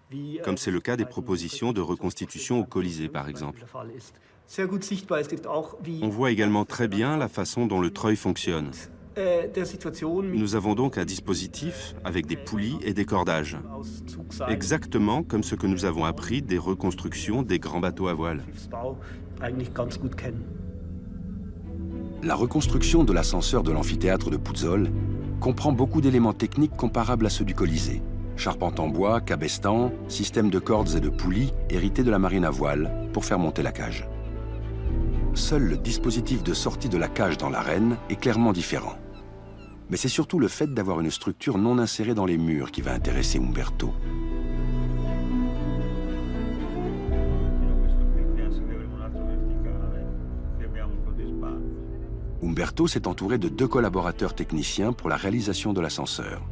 comme c'est le cas des propositions de reconstitution au Colisée, par exemple. On voit également très bien la façon dont le treuil fonctionne. Nous avons donc un dispositif avec des poulies et des cordages, exactement comme ce que nous avons appris des reconstructions des grands bateaux à voile. La reconstruction de l'ascenseur de l'amphithéâtre de Puzzol comprend beaucoup d'éléments techniques comparables à ceux du Colisée. Charpente en bois, cabestan, système de cordes et de poulies hérités de la marine à voile pour faire monter la cage. Seul le dispositif de sortie de la cage dans l'arène est clairement différent. Mais c'est surtout le fait d'avoir une structure non insérée dans les murs qui va intéresser Umberto. Umberto s'est entouré de 2 collaborateurs techniciens pour la réalisation de l'ascenseur.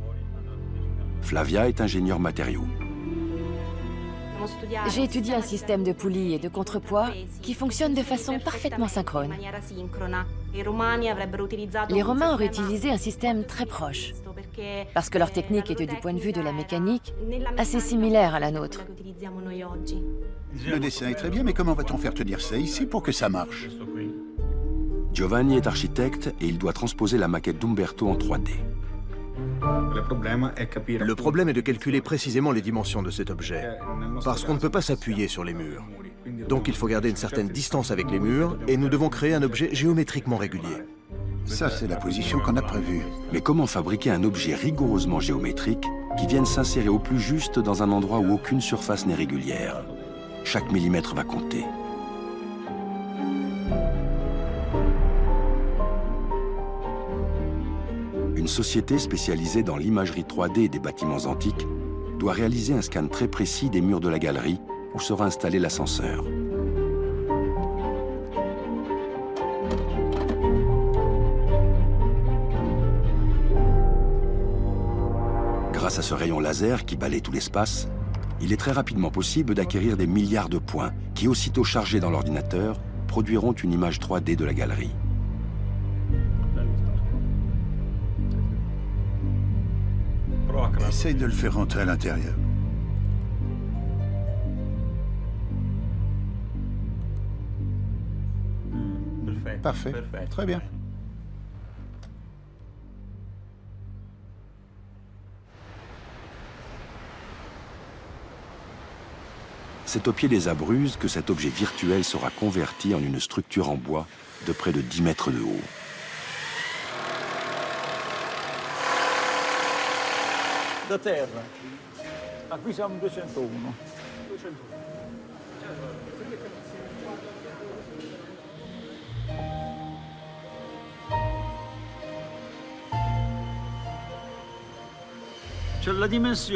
Flavia est ingénieure matériaux. J'ai étudié un système de poulies et de contrepoids qui fonctionne de façon parfaitement synchrone. Les Romains auraient utilisé un système très proche, parce que leur technique était du point de vue de la mécanique assez similaire à la nôtre. Le dessin est très bien, mais comment va-t-on faire tenir ça ici pour que ça marche? Giovanni est architecte et il doit transposer la maquette d'Umberto en 3D. Le problème est de calculer précisément les dimensions de cet objet, parce qu'on ne peut pas s'appuyer sur les murs. Donc il faut garder une certaine distance avec les murs, et nous devons créer un objet géométriquement régulier. Ça, c'est la position qu'on a prévue. Mais comment fabriquer un objet rigoureusement géométrique qui vienne s'insérer au plus juste dans un endroit où aucune surface n'est régulière? Chaque millimètre va compter. Une société spécialisée dans l'imagerie 3D des bâtiments antiques doit réaliser un scan très précis des murs de la galerie où sera installé l'ascenseur. Grâce à ce rayon laser qui balaie tout l'espace, il est très rapidement possible d'acquérir des milliards de points qui, aussitôt chargés dans l'ordinateur, produiront une image 3D de la galerie. Essaye de le faire rentrer à l'intérieur. Parfait. Très bien. C'est au pied des Abruzzes que cet objet virtuel sera converti en une structure en bois de près de 10 mètres de haut. Da terra. Ah, qui siamo 201.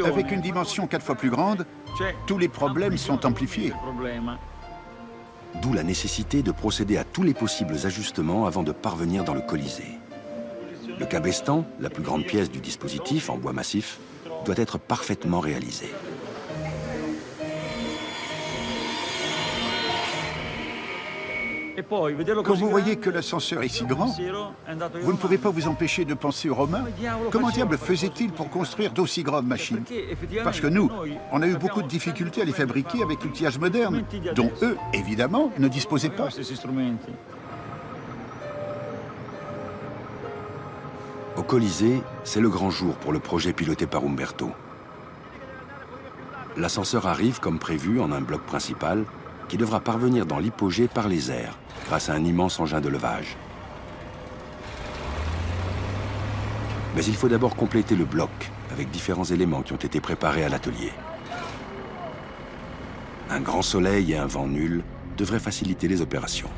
Avec une dimension 4 fois plus grande, tous les problèmes sont amplifiés. D'où la nécessité de procéder à tous les possibles ajustements avant de parvenir dans le Colisée. Le cabestan, la plus grande pièce du dispositif en bois massif, doit être parfaitement réalisé. Quand vous voyez que l'ascenseur est si grand, vous ne pouvez pas vous empêcher de penser aux Romains. Comment diable faisaient-ils pour construire d'aussi grandes machines? Parce que nous, on a eu beaucoup de difficultés à les fabriquer avec l'outillage moderne, dont eux, évidemment, ne disposaient pas. Au Colisée, c'est le grand jour pour le projet piloté par Umberto. L'ascenseur arrive comme prévu en un bloc principal qui devra parvenir dans l'hypogée par les airs, grâce à un immense engin de levage. Mais il faut d'abord compléter le bloc avec différents éléments qui ont été préparés à l'atelier. Un grand soleil et un vent nul devraient faciliter les opérations.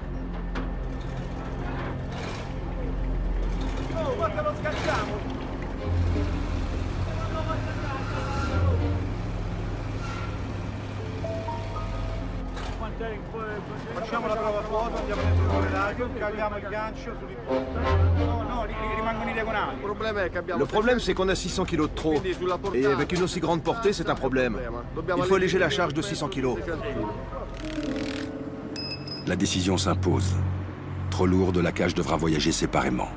Facciamo la prova a fuoco, andiamo dentro le radio, caviamo il gancio rimangono in diagonale. Le problème, c'est qu'on a 600 kilos de trop. Et avec une aussi grande portée, c'est un problème. Il faut alléger la charge de 600 kilos. La décision s'impose. Trop lourde, la cage devra voyager séparément.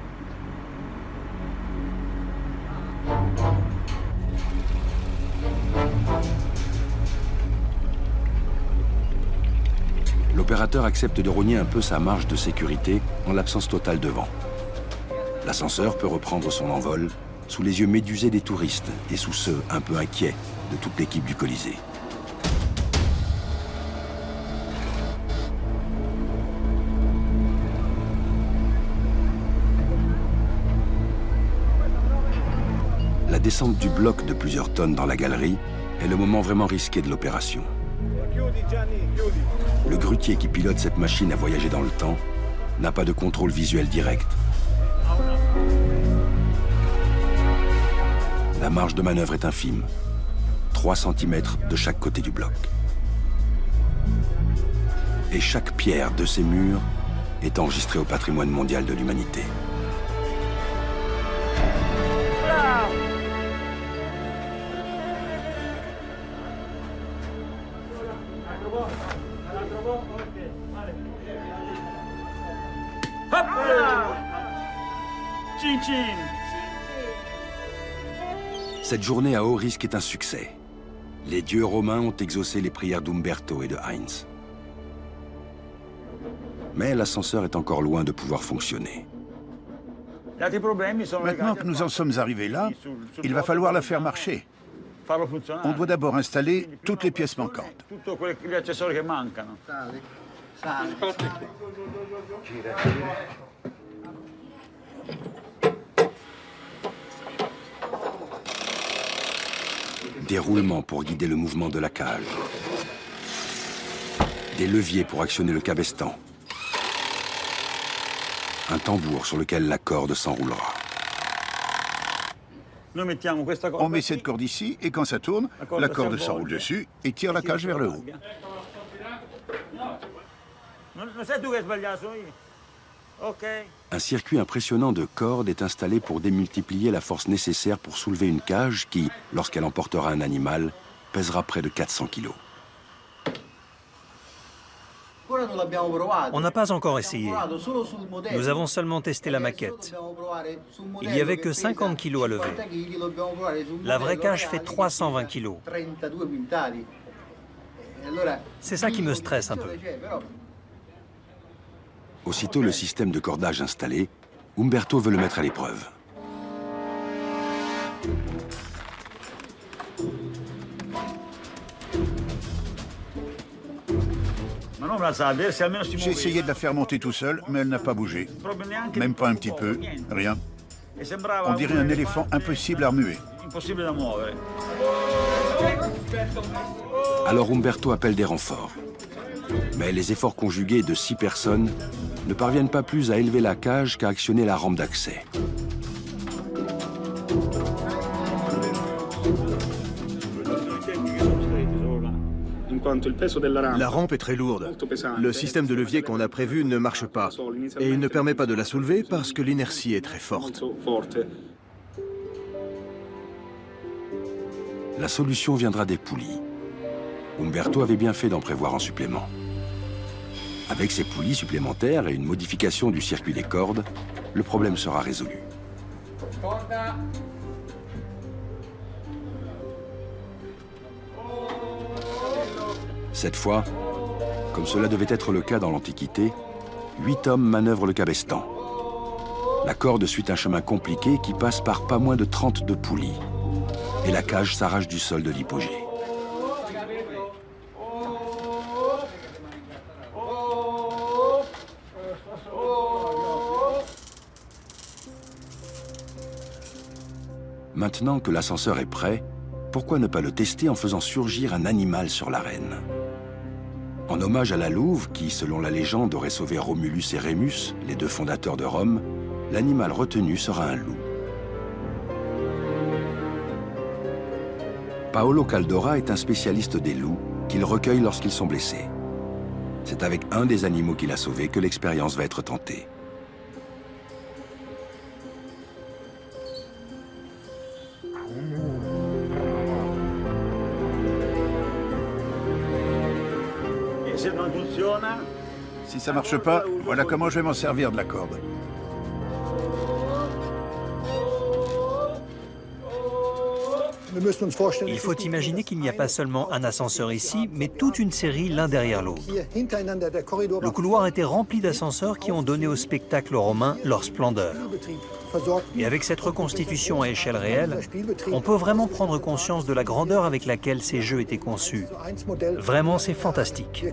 L'opérateur accepte de rogner un peu sa marge de sécurité en l'absence totale de vent. L'ascenseur peut reprendre son envol sous les yeux médusés des touristes et sous ceux un peu inquiets de toute l'équipe du Colisée. La descente du bloc de plusieurs tonnes dans la galerie est le moment vraiment risqué de l'opération. Le grutier qui pilote cette machine à voyager dans le temps n'a pas de contrôle visuel direct. La marge de manœuvre est infime, 3 cm de chaque côté du bloc. Et chaque pierre de ces murs est enregistrée au patrimoine mondial de l'humanité. Cette journée à haut risque est un succès. Les dieux romains ont exaucé les prières d'Umberto et de Heinz. Mais l'ascenseur est encore loin de pouvoir fonctionner. Maintenant que nous en sommes arrivés là, il va falloir la faire marcher. On doit d'abord installer toutes les pièces manquantes. Des roulements pour guider le mouvement de la cage. Des leviers pour actionner le cabestan. Un tambour sur lequel la corde s'enroulera. On met cette corde ici, et quand ça tourne, la corde s'enroule dessus et tire la cage vers le haut. Un circuit impressionnant de cordes est installé pour démultiplier la force nécessaire pour soulever une cage qui, lorsqu'elle emportera un animal, pèsera près de 400 kilos. On n'a pas encore essayé. Nous avons seulement testé la maquette. Il n'y avait que 50 kilos à lever. La vraie cage fait 320 kilos. C'est ça qui me stresse un peu. Aussitôt le système de cordage installé, Umberto veut le mettre à l'épreuve. J'ai essayé de la faire monter tout seul, mais elle n'a pas bougé. Même pas un petit peu, rien. On dirait un éléphant impossible à remuer. Alors Umberto appelle des renforts. Mais les efforts conjugués de 6 personnes ne parviennent pas plus à élever la cage qu'à actionner la rampe d'accès. La rampe est très lourde. Le système de levier qu'on a prévu ne marche pas. Et il ne permet pas de la soulever parce que l'inertie est très forte. La solution viendra des poulies. Umberto avait bien fait d'en prévoir en supplément. Avec ces poulies supplémentaires et une modification du circuit des cordes, le problème sera résolu. Cette fois, comme cela devait être le cas dans l'Antiquité, 8 hommes manœuvrent le cabestan. La corde suit un chemin compliqué qui passe par pas moins de 32 poulies. Et la cage s'arrache du sol de l'hypogée. Maintenant que l'ascenseur est prêt, pourquoi ne pas le tester en faisant surgir un animal sur l'arène? En hommage à la louve, qui, selon la légende, aurait sauvé Romulus et Rémus, les 2 fondateurs de Rome, l'animal retenu sera un loup. Paolo Caldora est un spécialiste des loups qu'il recueille lorsqu'ils sont blessés. C'est avec un des animaux qu'il a sauvé que l'expérience va être tentée. Si ça marche pas, voilà comment je vais m'en servir de la corde. Il faut imaginer qu'il n'y a pas seulement un ascenseur ici, mais toute une série l'un derrière l'autre. Le couloir était rempli d'ascenseurs qui ont donné au spectacle romain leur splendeur. Et avec cette reconstitution à échelle réelle, on peut vraiment prendre conscience de la grandeur avec laquelle ces jeux étaient conçus. Vraiment, c'est fantastique.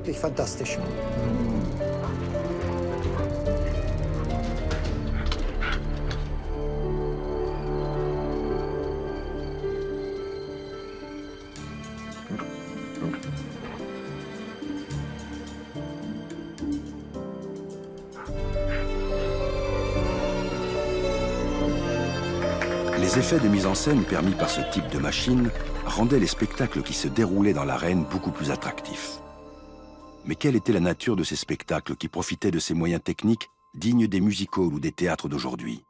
Les effets de mise en scène permis par ce type de machine rendaient les spectacles qui se déroulaient dans l'arène beaucoup plus attractifs. Mais quelle était la nature de ces spectacles qui profitaient de ces moyens techniques dignes des music-halls ou des théâtres d'aujourd'hui?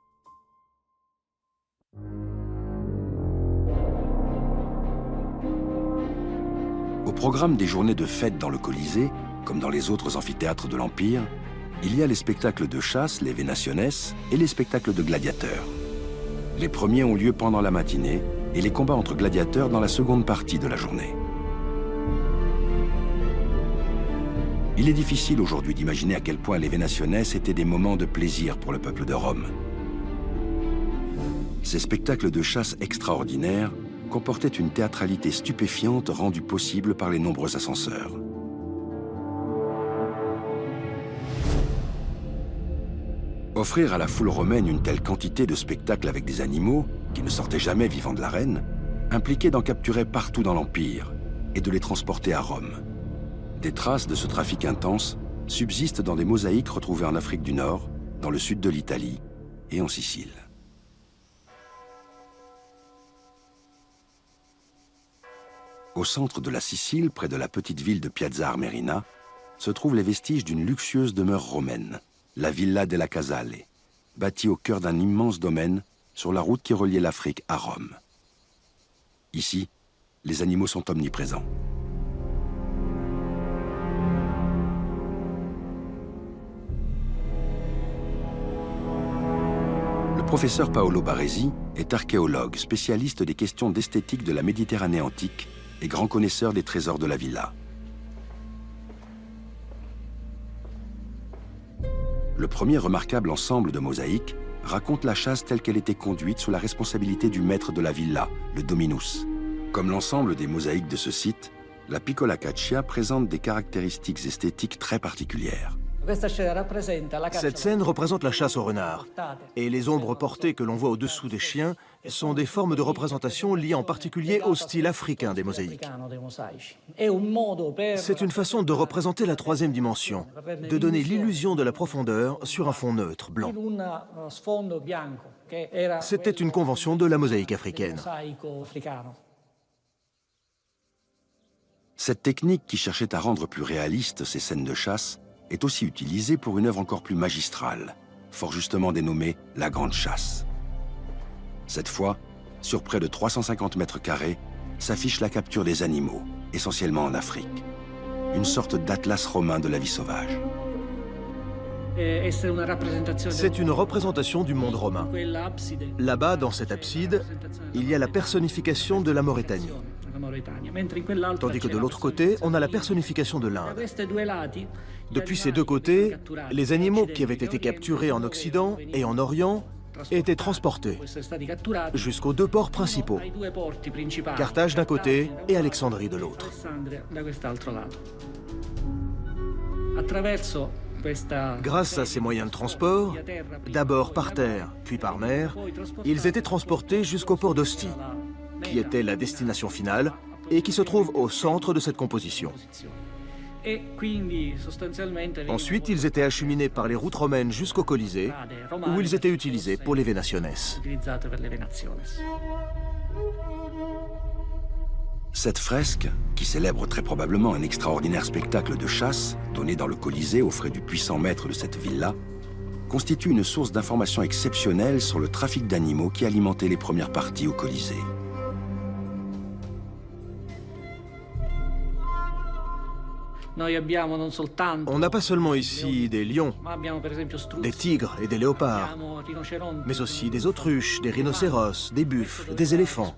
Au programme des journées de fête dans le Colisée, comme dans les autres amphithéâtres de l'Empire, il y a les spectacles de chasse, les venaciones, et les spectacles de gladiateurs. Les premiers ont lieu pendant la matinée et les combats entre gladiateurs dans la seconde partie de la journée. Il est difficile aujourd'hui d'imaginer à quel point les venaciones étaient des moments de plaisir pour le peuple de Rome. Ces spectacles de chasse extraordinaires comportaient une théâtralité stupéfiante rendue possible par les nombreux ascenseurs. Offrir à la foule romaine une telle quantité de spectacles avec des animaux, qui ne sortaient jamais vivants de l'arène, impliquait d'en capturer partout dans l'Empire et de les transporter à Rome. Des traces de ce trafic intense subsistent dans des mosaïques retrouvées en Afrique du Nord, dans le sud de l'Italie et en Sicile. Au centre de la Sicile, près de la petite ville de Piazza Armerina, se trouvent les vestiges d'une luxueuse demeure romaine, la Villa della Casale, bâtie au cœur d'un immense domaine sur la route qui reliait l'Afrique à Rome. Ici, les animaux sont omniprésents. Le professeur Paolo Baresi est archéologue, spécialiste des questions d'esthétique de la Méditerranée antique et grand connaisseur des trésors de la villa. Le premier remarquable ensemble de mosaïques raconte la chasse telle qu'elle était conduite sous la responsabilité du maître de la villa, le dominus. Comme l'ensemble des mosaïques de ce site, la Piccola Caccia présente des caractéristiques esthétiques très particulières. Cette scène représente la chasse au renard. Et les ombres portées que l'on voit au-dessous des chiens sont des formes de représentation liées en particulier au style africain des mosaïques. C'est une façon de représenter la troisième dimension, de donner l'illusion de la profondeur sur un fond neutre, blanc. C'était une convention de la mosaïque africaine. Cette technique qui cherchait à rendre plus réalistes ces scènes de chasse est aussi utilisée pour une œuvre encore plus magistrale, fort justement dénommée la Grande Chasse. Cette fois, sur près de 350 mètres carrés, s'affiche la capture des animaux, essentiellement en Afrique. Une sorte d'atlas romain de la vie sauvage. C'est une représentation du monde romain. Là-bas, dans cette abside, il y a la personnification de la Mauritanie. Tandis que de l'autre côté, on a la personnification de l'Inde. Depuis ces deux côtés, les animaux qui avaient été capturés en Occident et en Orient étaient transportés jusqu'aux deux ports principaux, Carthage d'un côté et Alexandrie de l'autre. Grâce à ces moyens de transport, d'abord par terre, puis par mer, ils étaient transportés jusqu'au port d'Ostie, qui était la destination finale et qui se trouve au centre de cette composition. Ensuite, ils étaient acheminés par les routes romaines jusqu'au Colisée, où ils étaient utilisés pour les Venationes. Cette fresque, qui célèbre très probablement un extraordinaire spectacle de chasse donné dans le Colisée aux frais du puissant maître de cette villa, constitue une source d'informations exceptionnelle sur le trafic d'animaux qui alimentait les premières parties au Colisée. On n'a pas seulement ici des lions, des tigres et des léopards, mais aussi des autruches, des rhinocéros, des buffles, des éléphants.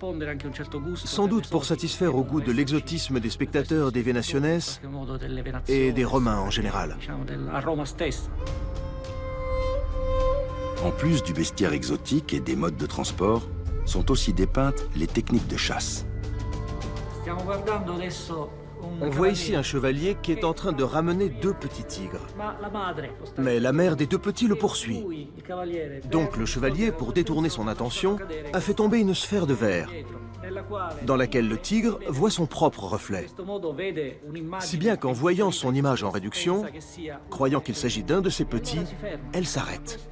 Sans doute pour satisfaire au goût de l'exotisme des spectateurs des Venationes et des Romains en général. En plus du bestiaire exotique et des modes de transport, sont aussi dépeintes les techniques de chasse. On voit ici un chevalier qui est en train de ramener deux petits tigres. Mais la mère des deux petits le poursuit. Donc le chevalier, pour détourner son attention, a fait tomber une sphère de verre, dans laquelle le tigre voit son propre reflet. Si bien qu'en voyant son image en réduction, croyant qu'il s'agit d'un de ses petits, elle s'arrête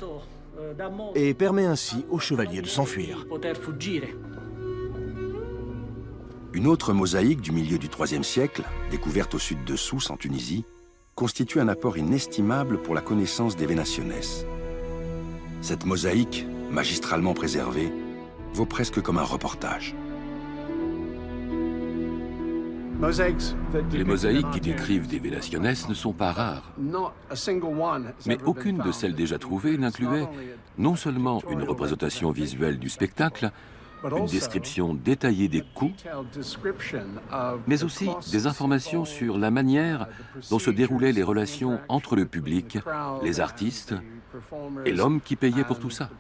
et permet ainsi au chevalier de s'enfuir. Une autre mosaïque du milieu du IIIe siècle, découverte au sud de Sousse, en Tunisie, constitue un apport inestimable pour la connaissance des Venationes. Cette mosaïque, magistralement préservée, vaut presque comme un reportage. Les mosaïques qui décrivent des Venationes ne sont pas rares. Mais aucune de celles déjà trouvées n'incluait non seulement une représentation visuelle du spectacle, une description détaillée des coups, mais aussi des informations sur la manière dont se déroulaient les relations entre le public, les artistes et l'homme qui payait pour tout ça.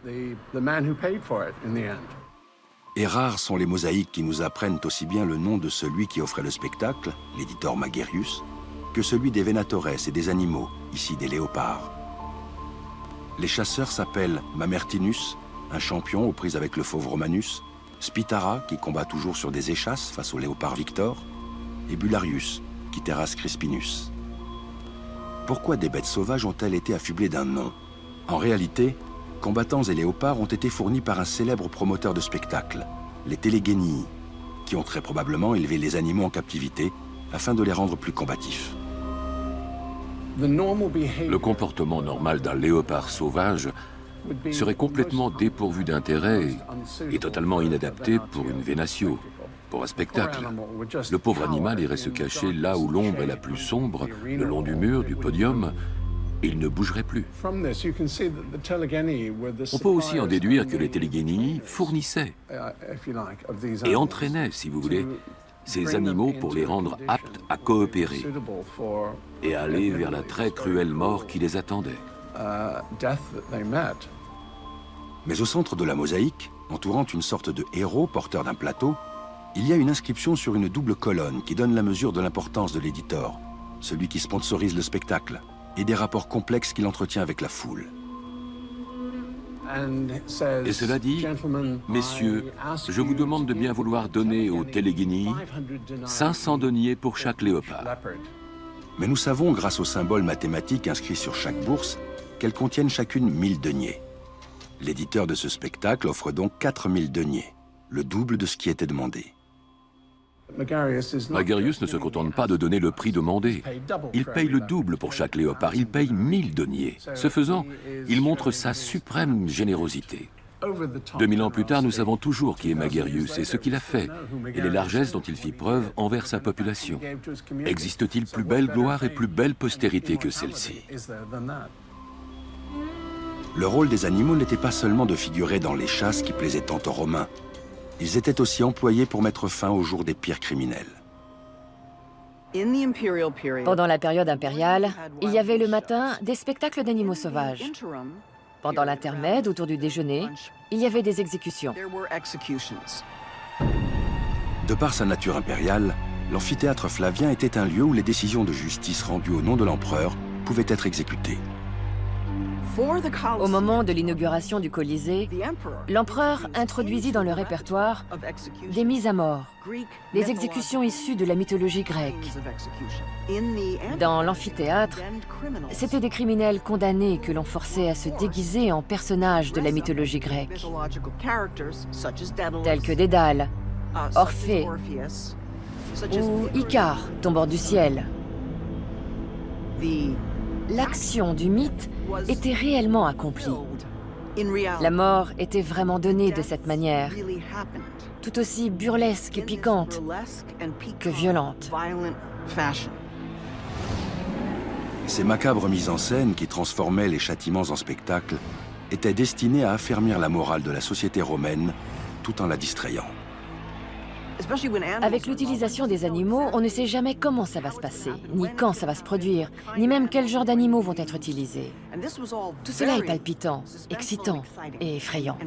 Et rares sont les mosaïques qui nous apprennent aussi bien le nom de celui qui offrait le spectacle, l'éditeur Magérius, que celui des Venatores et des animaux, ici des léopards. Les chasseurs s'appellent Mamertinus, un champion aux prises avec le fauve Romanus, Spitara, qui combat toujours sur des échasses face au léopard Victor, et Bularius, qui terrasse Crispinus. Pourquoi des bêtes sauvages ont-elles été affublées d'un nom? En réalité, combattants et léopards ont été fournis par un célèbre promoteur de spectacle, les Téléguénii, qui ont très probablement élevé les animaux en captivité afin de les rendre plus combatifs. Le comportement normal d'un léopard sauvage serait complètement dépourvu d'intérêt et totalement inadapté pour une vénatio, pour un spectacle. Le pauvre animal irait se cacher là où l'ombre est la plus sombre, le long du mur, du podium, et il ne bougerait plus. On peut aussi en déduire que les Téléguénii fournissaient et entraînaient, si vous voulez, ces animaux pour les rendre aptes à coopérer et à aller vers la très cruelle mort qui les attendait. Mais au centre de la mosaïque, entourant une sorte de héros porteur d'un plateau, il y a une inscription sur une double colonne qui donne la mesure de l'importance de l'éditeur, celui qui sponsorise le spectacle. et des rapports complexes qu'il entretient avec la foule. Et cela dit, messieurs, je vous demande de bien vouloir donner aux Téléguini 500 deniers pour chaque léopard. Mais nous savons, grâce aux symboles mathématiques inscrits sur chaque bourse, qu'elles contiennent chacune 1000 deniers. L'éditeur de ce spectacle offre donc 4000 deniers, le double de ce qui était demandé. Magarius ne se contente pas de donner le prix demandé. Il paye le double pour chaque léopard, il paye 1000 deniers. Ce faisant, il montre sa suprême générosité. 2000 ans plus tard, nous savons toujours qui est Magarius et ce qu'il a fait, et les largesses dont il fit preuve envers sa population. Existe-t-il plus belle gloire et plus belle postérité que celle-ci? Le rôle des animaux n'était pas seulement de figurer dans les chasses qui plaisaient tant aux Romains. Ils étaient aussi employés pour mettre fin au jour des pires criminels. Pendant la période impériale, il y avait le matin des spectacles d'animaux sauvages. Pendant l'intermède, autour du déjeuner, il y avait des exécutions. De par sa nature impériale, l'amphithéâtre Flavien était un lieu où les décisions de justice rendues au nom de l'empereur pouvaient être exécutées. Au moment de l'inauguration du Colisée, l'empereur introduisit dans le répertoire des mises à mort, des exécutions issues de la mythologie grecque. Dans l'amphithéâtre, c'étaient des criminels condamnés que l'on forçait à se déguiser en personnages de la mythologie grecque, tels que Dédale, Orphée ou Icare tombant du ciel. L'action du mythe était réellement accomplie. La mort était vraiment donnée de cette manière, tout aussi burlesque et piquante que violente. Ces macabres mises en scène qui transformaient les châtiments en spectacle étaient destinées à affermir la morale de la société romaine tout en la distrayant. Avec l'utilisation des animaux, on ne sait jamais comment ça va se passer, ni quand ça va se produire, ni même quel genre d'animaux vont être utilisés. Tout cela est palpitant, excitant et effrayant.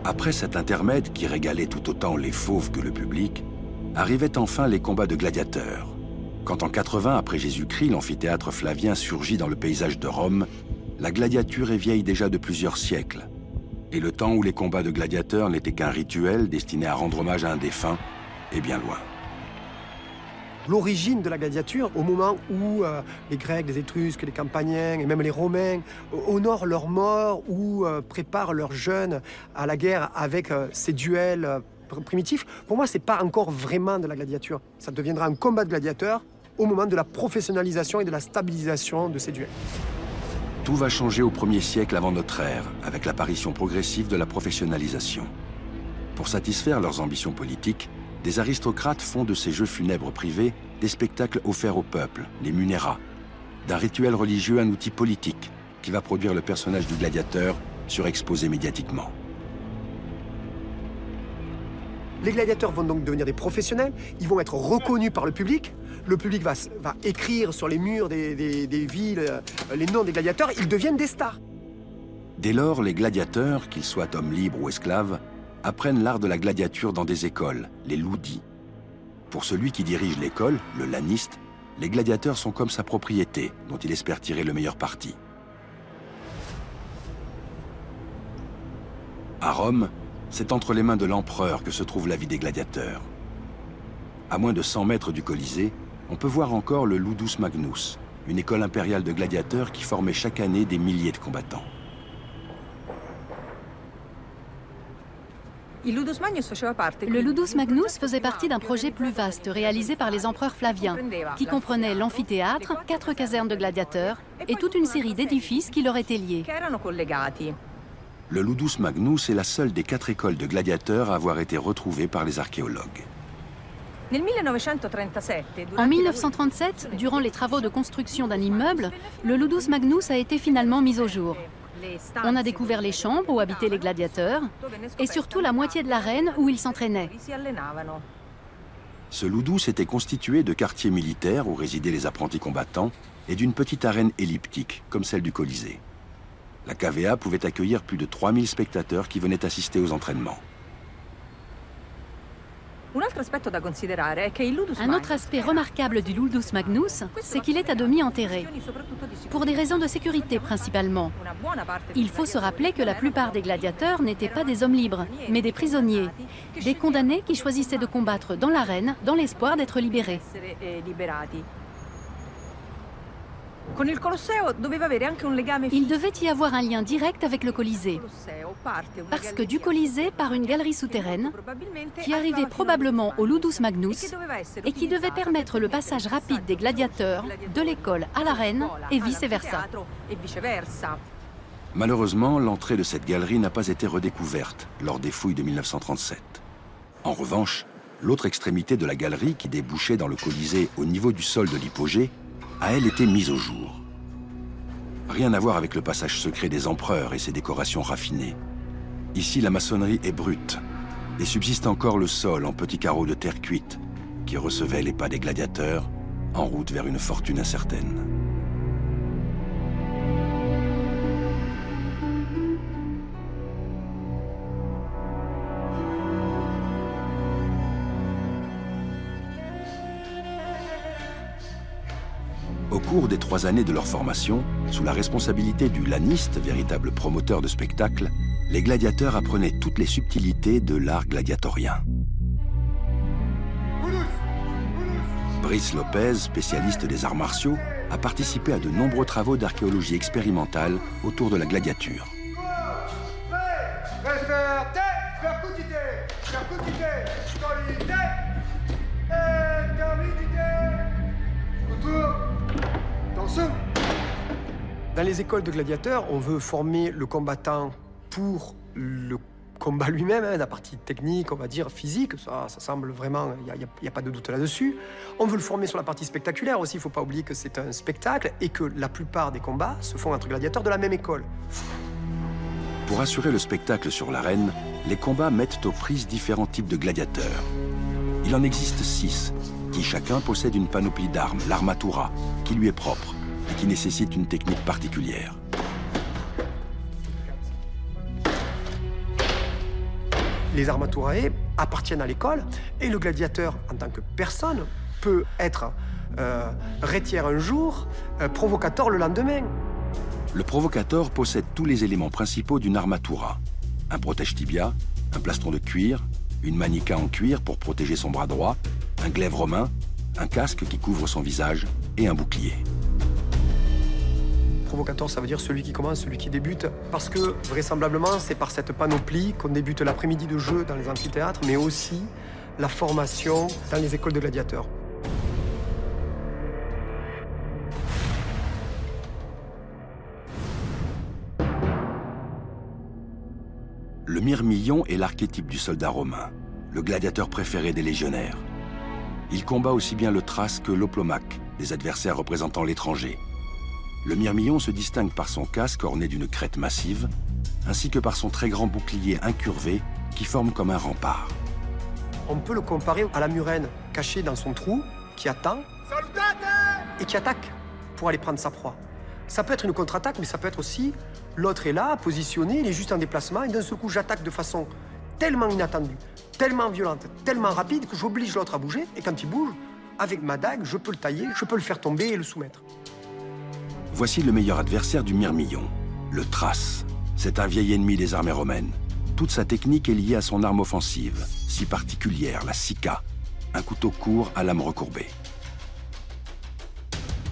Après cet intermède qui régalait tout autant les fauves que le public, arrivaient enfin les combats de gladiateurs. Quand en 80 après Jésus-Christ, l'amphithéâtre Flavien surgit dans le paysage de Rome, la gladiature est vieille déjà de plusieurs siècles. Et le temps où les combats de gladiateurs n'étaient qu'un rituel destiné à rendre hommage à un défunt est bien loin. L'origine de la gladiature, au moment où les Grecs, les Étrusques, les Campaniens et même les Romains honorent leurs morts ou préparent leurs jeunes à la guerre avec ces duels primitifs, pour moi, c'est pas encore vraiment de la gladiature. Ça deviendra un combat de gladiateurs au moment de la professionnalisation et de la stabilisation de ces duels. Tout va changer au 1er siècle avant notre ère, avec l'apparition progressive de la professionnalisation. Pour satisfaire leurs ambitions politiques, des aristocrates font de ces jeux funèbres privés des spectacles offerts au peuple, les munérats, d'un rituel religieux un outil politique qui va produire le personnage du gladiateur surexposé médiatiquement. Les gladiateurs vont donc devenir des professionnels, ils vont être reconnus par le public va écrire sur les murs des villes les noms des gladiateurs, ils deviennent des stars. Dès lors, les gladiateurs, qu'ils soient hommes libres ou esclaves, apprennent l'art de la gladiature dans des écoles, les loudis. Pour celui qui dirige l'école, le laniste, les gladiateurs sont comme sa propriété, dont il espère tirer le meilleur parti. À Rome, c'est entre les mains de l'empereur que se trouve la vie des gladiateurs. À moins de 100 mètres du Colisée, on peut voir encore le Ludus Magnus, une école impériale de gladiateurs qui formait chaque année des milliers de combattants. Le Ludus Magnus faisait partie d'un projet plus vaste réalisé par les empereurs Flaviens, qui comprenait l'amphithéâtre, 4 casernes de gladiateurs et toute une série d'édifices qui leur étaient liés. Le Ludus Magnus est la seule des 4 écoles de gladiateurs à avoir été retrouvée par les archéologues. En 1937, durant les travaux de construction d'un immeuble, le Ludus Magnus a été finalement mis au jour. On a découvert les chambres où habitaient les gladiateurs et surtout la moitié de l'arène où ils s'entraînaient. Ce Ludus était constitué de quartiers militaires où résidaient les apprentis combattants et d'une petite arène elliptique, comme celle du Colisée. La cavea pouvait accueillir plus de 3000 spectateurs qui venaient assister aux entraînements. Un autre aspect remarquable du Ludus Magnus, c'est qu'il est à demi enterré. Pour des raisons de sécurité principalement. Il faut se rappeler que la plupart des gladiateurs n'étaient pas des hommes libres, mais des prisonniers, des condamnés qui choisissaient de combattre dans l'arène dans l'espoir d'être libérés. Il devait y avoir un lien direct avec le Colisée, parce que du Colisée part une galerie souterraine qui arrivait probablement au Ludus Magnus et qui devait permettre le passage rapide des gladiateurs de l'école à l'arène et vice-versa. Malheureusement, l'entrée de cette galerie n'a pas été redécouverte lors des fouilles de 1937. En revanche, l'autre extrémité de la galerie qui débouchait dans le Colisée au niveau du sol de l'hypogée a elle été mise au jour. Rien à voir avec le passage secret des empereurs et ses décorations raffinées. Ici, la maçonnerie est brute et subsiste encore le sol en petits carreaux de terre cuite qui recevait les pas des gladiateurs en route vers une fortune incertaine. Au cours des 3 années de leur formation, sous la responsabilité du laniste, véritable promoteur de spectacle, les gladiateurs apprenaient toutes les subtilités de l'art gladiatorien. Brice Lopez, spécialiste des arts martiaux, a participé à de nombreux travaux d'archéologie expérimentale autour de la gladiature. Dans les écoles de gladiateurs, on veut former le combattant pour le combat lui-même, la partie technique, on va dire, physique, ça semble vraiment, il n'y a pas de doute là-dessus. On veut le former sur la partie spectaculaire aussi, il ne faut pas oublier que c'est un spectacle et que la plupart des combats se font entre gladiateurs de la même école. Pour assurer le spectacle sur l'arène, les combats mettent aux prises différents types de gladiateurs. Il en existe 6, qui chacun possède une panoplie d'armes, l'armatura, qui lui est propre et qui nécessite une technique particulière. Les armaturae appartiennent à l'école et le gladiateur, en tant que personne, peut être rétiaire un jour, provocateur le lendemain. Le provocateur possède tous les éléments principaux d'une armatura. Un protège-tibia, un plastron de cuir, une manica en cuir pour protéger son bras droit, un glaive romain, un casque qui couvre son visage et un bouclier. Provocateur, ça veut dire celui qui commence, celui qui débute, parce que vraisemblablement, c'est par cette panoplie qu'on débute l'après-midi de jeu dans les amphithéâtres, mais aussi la formation dans les écoles de gladiateurs. Le myrmillon est l'archétype du soldat romain, le gladiateur préféré des légionnaires. Il combat aussi bien le thrace que l'oplomaque, des adversaires représentant l'étranger. Le myrmillon se distingue par son casque orné d'une crête massive, ainsi que par son très grand bouclier incurvé qui forme comme un rempart. On peut le comparer à la murène cachée dans son trou, qui attend et qui attaque pour aller prendre sa proie. Ça peut être une contre-attaque, mais ça peut être aussi l'autre est là, positionné, il est juste en déplacement, et d'un seul coup j'attaque de façon tellement inattendue, tellement violente, tellement rapide que j'oblige l'autre à bouger, et quand il bouge, avec ma dague, je peux le tailler, je peux le faire tomber et le soumettre. Voici le meilleur adversaire du myrmillon, le thrace. C'est un vieil ennemi des armées romaines. Toute sa technique est liée à son arme offensive, si particulière, la sica, un couteau court à lame recourbée.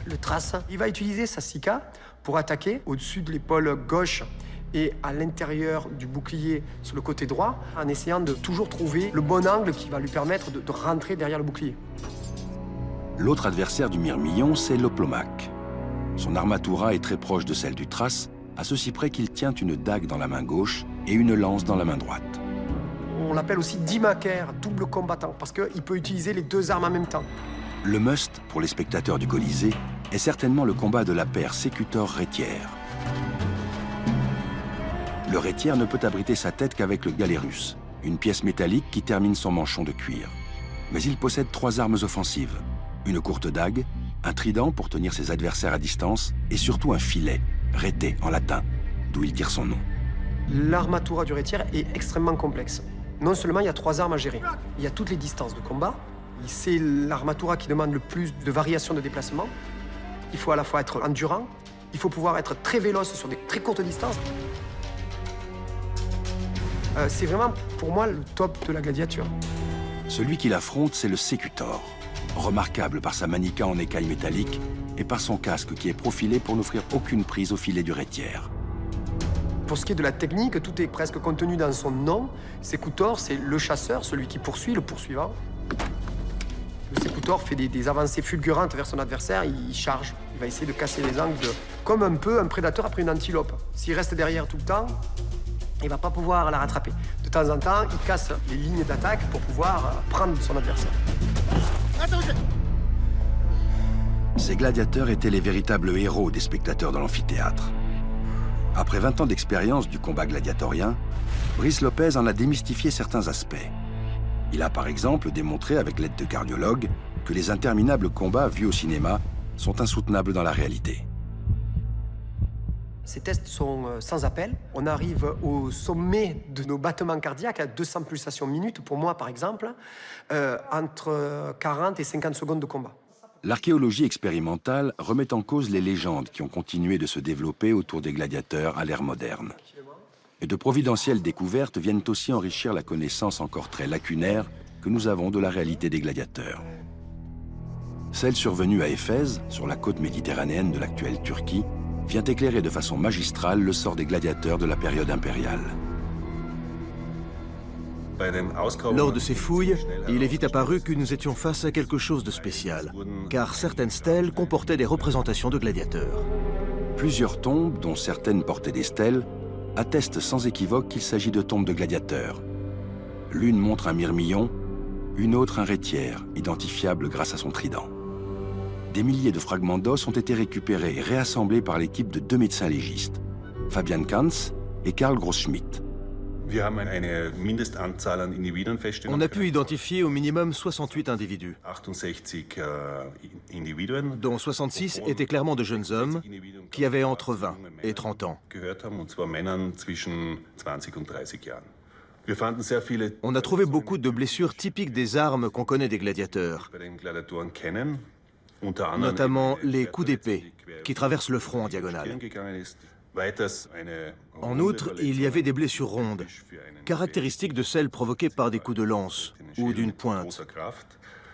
Le thrace, il va utiliser sa sica pour attaquer au-dessus de l'épaule gauche et à l'intérieur du bouclier sur le côté droit, en essayant de toujours trouver le bon angle qui va lui permettre de rentrer derrière le bouclier. L'autre adversaire du myrmillon, c'est l'oplomaque. Son armatura est très proche de celle du thrace, à ceci près qu'il tient une dague dans la main gauche et une lance dans la main droite. On l'appelle aussi dimacaire, double combattant, parce qu'il peut utiliser les deux armes en même temps. Le must, pour les spectateurs du Colisée, est certainement le combat de la paire sécutor-rétiaire. Le rétiaire ne peut abriter sa tête qu'avec le galérus, une pièce métallique qui termine son manchon de cuir. Mais il possède 3 armes offensives, une courte dague, un trident pour tenir ses adversaires à distance et surtout un filet, rété en latin, d'où il tire son nom. L'armatura du rétiaire est extrêmement complexe. Non seulement il y a 3 armes à gérer, il y a toutes les distances de combat. C'est l'armatura qui demande le plus de variations de déplacement. Il faut à la fois être endurant, il faut pouvoir être très véloce sur des très courtes distances. C'est vraiment, pour moi, le top de la gladiature. Celui qui l'affronte, c'est le sécutor. Remarquable par sa manica en écaille métallique et par son casque qui est profilé pour n'offrir aucune prise au filet du rétiaire. Pour ce qui est de la technique, tout est presque contenu dans son nom. Sécutor, c'est le chasseur, celui qui poursuit, le poursuivant. Le sécutor fait des avancées fulgurantes vers son adversaire, il charge. Il va essayer de casser les angles, comme un peu un prédateur après une antilope. S'il reste derrière tout le temps, il ne va pas pouvoir la rattraper. De temps en temps, il casse les lignes d'attaque pour pouvoir prendre son adversaire. Ces gladiateurs étaient les véritables héros des spectateurs de l'amphithéâtre. Après 20 ans d'expérience du combat gladiatorien, Brice Lopez en a démystifié certains aspects. Il a par exemple démontré avec l'aide de cardiologues que les interminables combats vus au cinéma sont insoutenables dans la réalité. Ces tests sont sans appel. On arrive au sommet de nos battements cardiaques à 200 pulsations minutes, pour moi par exemple, entre 40 et 50 secondes de combat. L'archéologie expérimentale remet en cause les légendes qui ont continué de se développer autour des gladiateurs à l'ère moderne. Et de providentielles découvertes viennent aussi enrichir la connaissance encore très lacunaire que nous avons de la réalité des gladiateurs. Celle survenue à Éphèse, sur la côte méditerranéenne de l'actuelle Turquie, vient éclairer de façon magistrale le sort des gladiateurs de la période impériale. Lors de ces fouilles, il est vite apparu que nous étions face à quelque chose de spécial, car certaines stèles comportaient des représentations de gladiateurs. Plusieurs tombes, dont certaines portaient des stèles, attestent sans équivoque qu'il s'agit de tombes de gladiateurs. L'une montre un myrmillon, une autre un rétiaire, identifiable grâce à son trident. Des milliers de fragments d'os ont été récupérés et réassemblés par l'équipe de 2 médecins légistes, Fabian Kanz et Karl Grossschmidt. On a pu identifier au minimum 68 individus, dont 66 étaient clairement de jeunes hommes qui avaient entre 20 et 30 ans. On a trouvé beaucoup de blessures typiques des armes qu'on connaît des gladiateurs, notamment les coups d'épée qui traversent le front en diagonale. En outre, il y avait des blessures rondes, caractéristiques de celles provoquées par des coups de lance ou d'une pointe,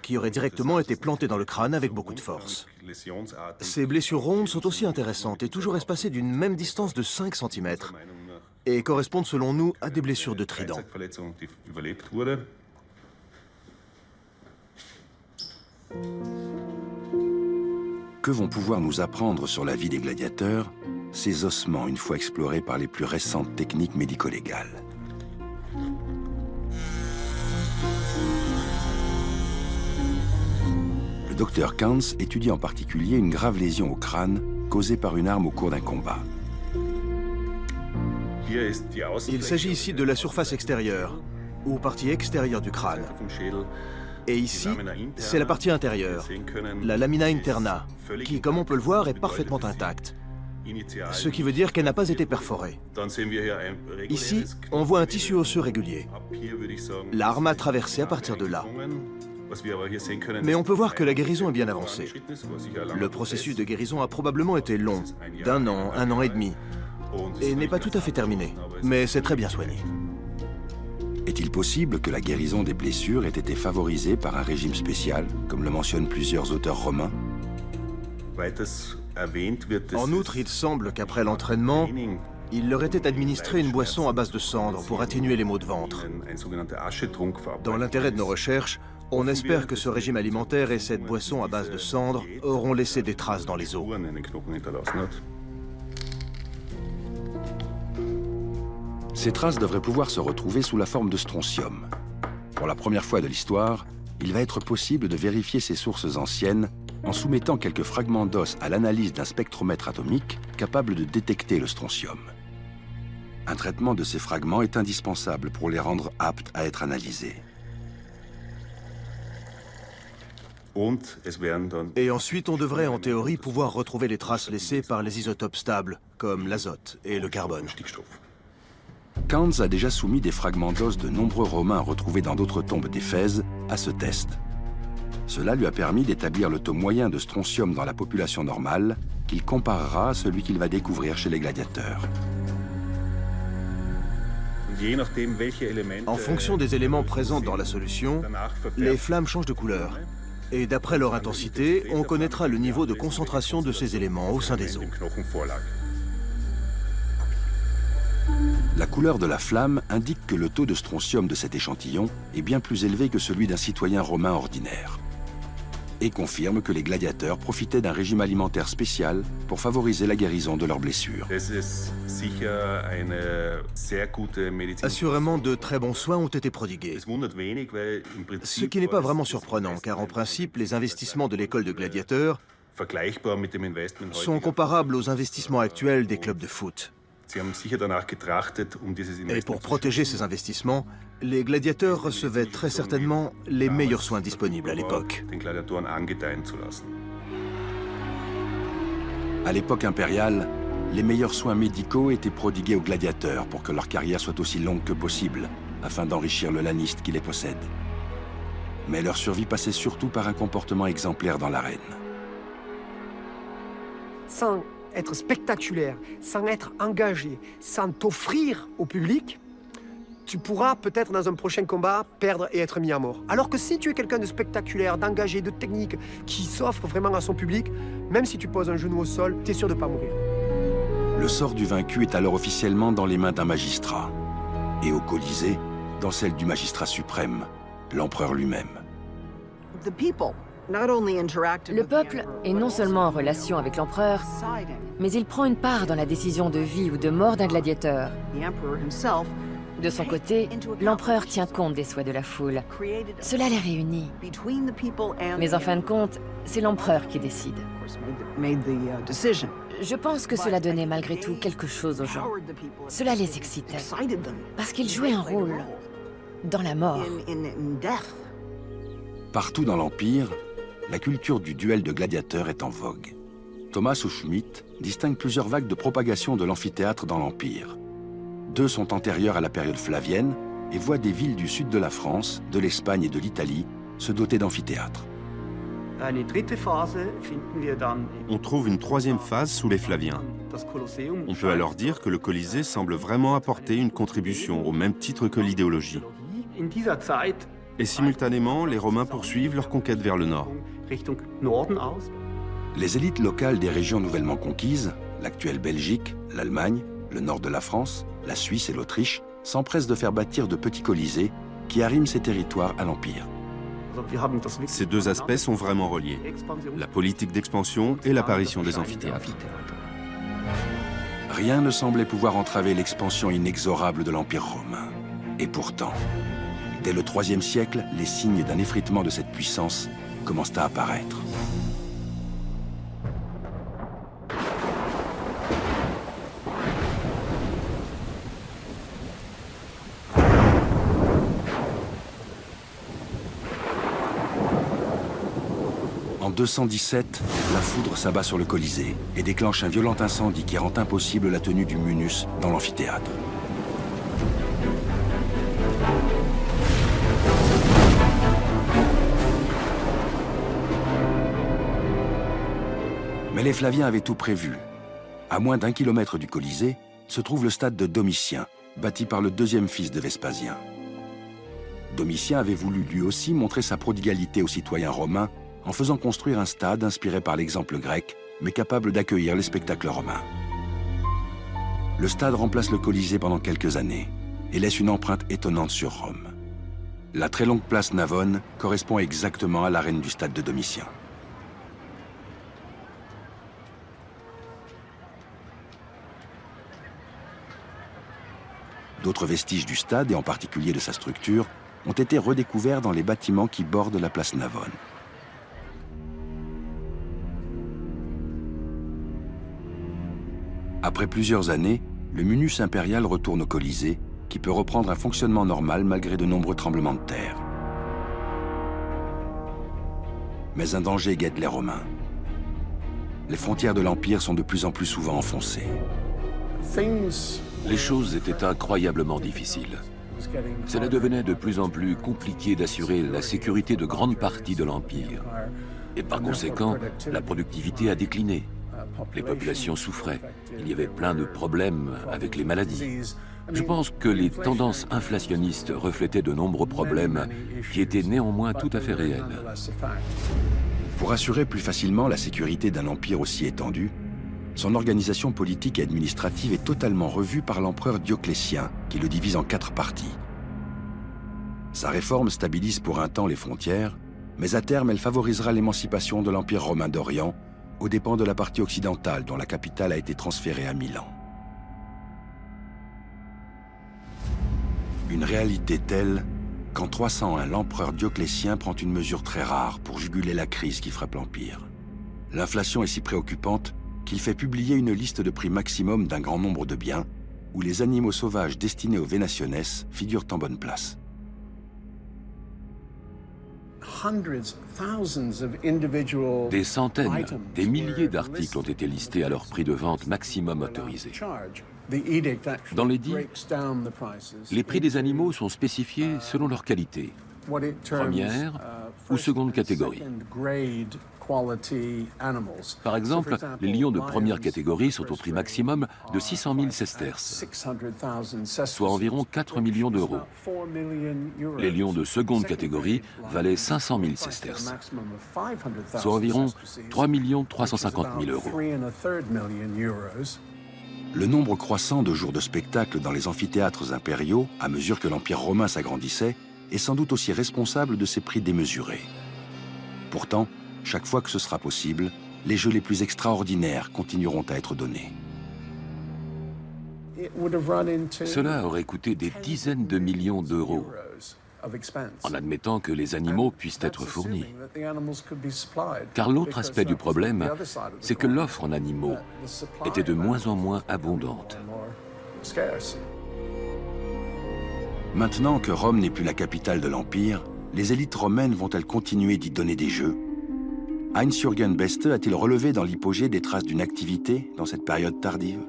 qui auraient directement été plantées dans le crâne avec beaucoup de force. Ces blessures rondes sont aussi intéressantes et toujours espacées d'une même distance de 5 cm et correspondent selon nous à des blessures de trident. Que vont pouvoir nous apprendre sur la vie des gladiateurs ces ossements une fois explorés par les plus récentes techniques médico-légales? Le docteur Kanz étudie en particulier une grave lésion au crâne causée par une arme au cours d'un combat. Il s'agit ici de la surface extérieure, ou partie extérieure du crâne. Et ici, c'est la partie intérieure, la lamina interna, qui, comme on peut le voir, est parfaitement intacte. Ce qui veut dire qu'elle n'a pas été perforée. Ici, on voit un tissu osseux régulier. L'arme a traversé à partir de là. Mais on peut voir que la guérison est bien avancée. Le processus de guérison a probablement été long, d'1 an, 1 an et demi, et n'est pas tout à fait terminé, mais c'est très bien soigné. Est-il possible que la guérison des blessures ait été favorisée par un régime spécial, comme le mentionnent plusieurs auteurs romains? En outre, il semble qu'après l'entraînement, il leur était administré une boisson à base de cendre pour atténuer les maux de ventre. Dans l'intérêt de nos recherches, on espère que ce régime alimentaire et cette boisson à base de cendre auront laissé des traces dans les os. Ces traces devraient pouvoir se retrouver sous la forme de strontium. Pour la première fois de l'histoire, il va être possible de vérifier ces sources anciennes en soumettant quelques fragments d'os à l'analyse d'un spectromètre atomique capable de détecter le strontium. Un traitement de ces fragments est indispensable pour les rendre aptes à être analysés. Et ensuite, on devrait en théorie pouvoir retrouver les traces laissées par les isotopes stables, comme l'azote et le carbone. Kaunz a déjà soumis des fragments d'os de nombreux Romains retrouvés dans d'autres tombes d'Éphèse à ce test. Cela lui a permis d'établir le taux moyen de strontium dans la population normale, qu'il comparera à celui qu'il va découvrir chez les gladiateurs. En fonction des éléments présents dans la solution, les flammes changent de couleur. Et d'après leur intensité, on connaîtra le niveau de concentration de ces éléments au sein des os. La couleur de la flamme indique que le taux de strontium de cet échantillon est bien plus élevé que celui d'un citoyen romain ordinaire. Et confirme que les gladiateurs profitaient d'un régime alimentaire spécial pour favoriser la guérison de leurs blessures. Assurément, de très bons soins ont été prodigués. Ce qui n'est pas vraiment surprenant, car en principe, les investissements de l'école de gladiateurs sont comparables aux investissements actuels des clubs de foot. Et pour protéger ces investissements, les gladiateurs recevaient très certainement les meilleurs soins disponibles à l'époque. À l'époque impériale, les meilleurs soins médicaux étaient prodigués aux gladiateurs pour que leur carrière soit aussi longue que possible, afin d'enrichir le laniste qui les possède. Mais leur survie passait surtout par un comportement exemplaire dans l'arène. Sans être spectaculaire, sans être engagé, sans t'offrir au public, tu pourras peut-être dans un prochain combat perdre et être mis à mort. Alors que si tu es quelqu'un de spectaculaire, d'engagé, de technique, qui s'offre vraiment à son public, même si tu poses un genou au sol, tu es sûr de ne pas mourir. Le sort du vaincu est alors officiellement dans les mains d'un magistrat. Et au Colisée, dans celle du magistrat suprême, l'empereur lui-même. Le peuple est non seulement en relation avec l'empereur, mais il prend une part dans la décision de vie ou de mort d'un gladiateur. De son côté, l'empereur tient compte des souhaits de la foule. Cela les réunit. Mais en fin de compte, c'est l'empereur qui décide. Je pense que cela donnait malgré tout quelque chose aux gens. Cela les excitait, parce qu'ils jouaient un rôle dans la mort. Partout dans l'Empire, la culture du duel de gladiateurs est en vogue. Thomas Schmidt distingue plusieurs vagues de propagation de l'amphithéâtre dans l'Empire. 2 sont antérieures à la période flavienne et voient des villes du sud de la France, de l'Espagne et de l'Italie se doter d'amphithéâtres. On trouve une 3e phase sous les Flaviens. On peut alors dire que le Colisée semble vraiment apporter une contribution au même titre que l'idéologie. Et simultanément, les Romains poursuivent leur conquête vers le nord. Les élites locales des régions nouvellement conquises, l'actuelle Belgique, l'Allemagne, le nord de la France, la Suisse et l'Autriche, s'empressent de faire bâtir de petits colisées qui arriment ces territoires à l'Empire. Ces 2 aspects sont vraiment reliés, la politique d'expansion et l'apparition des amphithéâtres. Rien ne semblait pouvoir entraver l'expansion inexorable de l'Empire romain. Et pourtant, dès le IIIe siècle, les signes d'un effritement de cette puissance commencent à apparaître. En 217, la foudre s'abat sur le Colisée et déclenche un violent incendie qui rend impossible la tenue du munus dans l'amphithéâtre. Mais les Flaviens avaient tout prévu. À moins d'1 kilomètre du Colisée se trouve le stade de Domitien, bâti par le 2e fils de Vespasien. Domitien avait voulu lui aussi montrer sa prodigalité aux citoyens romains en faisant construire un stade inspiré par l'exemple grec, mais capable d'accueillir les spectacles romains. Le stade remplace le Colisée pendant quelques années et laisse une empreinte étonnante sur Rome. La très longue place Navone correspond exactement à l'arène du stade de Domitien. D'autres vestiges du stade, et en particulier de sa structure, ont été redécouverts dans les bâtiments qui bordent la place Navone. Après plusieurs années, le munus impérial retourne au Colisée, qui peut reprendre un fonctionnement normal malgré de nombreux tremblements de terre. Mais un danger guette les Romains. Les frontières de l'Empire sont de plus en plus souvent enfoncées. Les choses étaient incroyablement difficiles. Cela devenait de plus en plus compliqué d'assurer la sécurité de grandes parties de l'Empire. Et par conséquent, la productivité a décliné. Les populations souffraient. Il y avait plein de problèmes avec les maladies. Je pense que les tendances inflationnistes reflétaient de nombreux problèmes qui étaient néanmoins tout à fait réels. Pour assurer plus facilement la sécurité d'un empire aussi étendu, son organisation politique et administrative est totalement revue par l'empereur Dioclétien, qui le divise en 4 parties. Sa réforme stabilise pour un temps les frontières, mais à terme, elle favorisera l'émancipation de l'Empire romain d'Orient, aux dépens de la partie occidentale, dont la capitale a été transférée à Milan. Une réalité telle qu'en 301, l'empereur Dioclétien prend une mesure très rare pour juguler la crise qui frappe l'Empire. L'inflation est si préoccupante qu'il fait publier une liste de prix maximum d'un grand nombre de biens, où les animaux sauvages destinés aux Vénationes figurent en bonne place. Des centaines, des milliers d'articles ont été listés à leur prix de vente maximum autorisé. Dans l'édit, les prix des animaux sont spécifiés selon leur qualité, première ou seconde catégorie. Par exemple, les lions de première catégorie sont au prix maximum de 600 000 sesterces, soit environ 4 millions d'euros. Les lions de seconde catégorie valaient 500 000 sesterces, soit environ 3 350 000 euros. Le nombre croissant de jours de spectacle dans les amphithéâtres impériaux, à mesure que l'Empire romain s'agrandissait, est sans doute aussi responsable de ces prix démesurés. Pourtant, chaque fois que ce sera possible, les jeux les plus extraordinaires continueront à être donnés. Cela aurait coûté des dizaines de millions d'euros, en admettant que les animaux puissent être fournis. Car l'autre aspect du problème, c'est que l'offre en animaux était de moins en moins abondante. Maintenant que Rome n'est plus la capitale de l'Empire, les élites romaines vont-elles continuer d'y donner des jeux? Heinz-Jürgen Beste a-t-il relevé dans l'hypogée des traces d'une activité dans cette période tardive?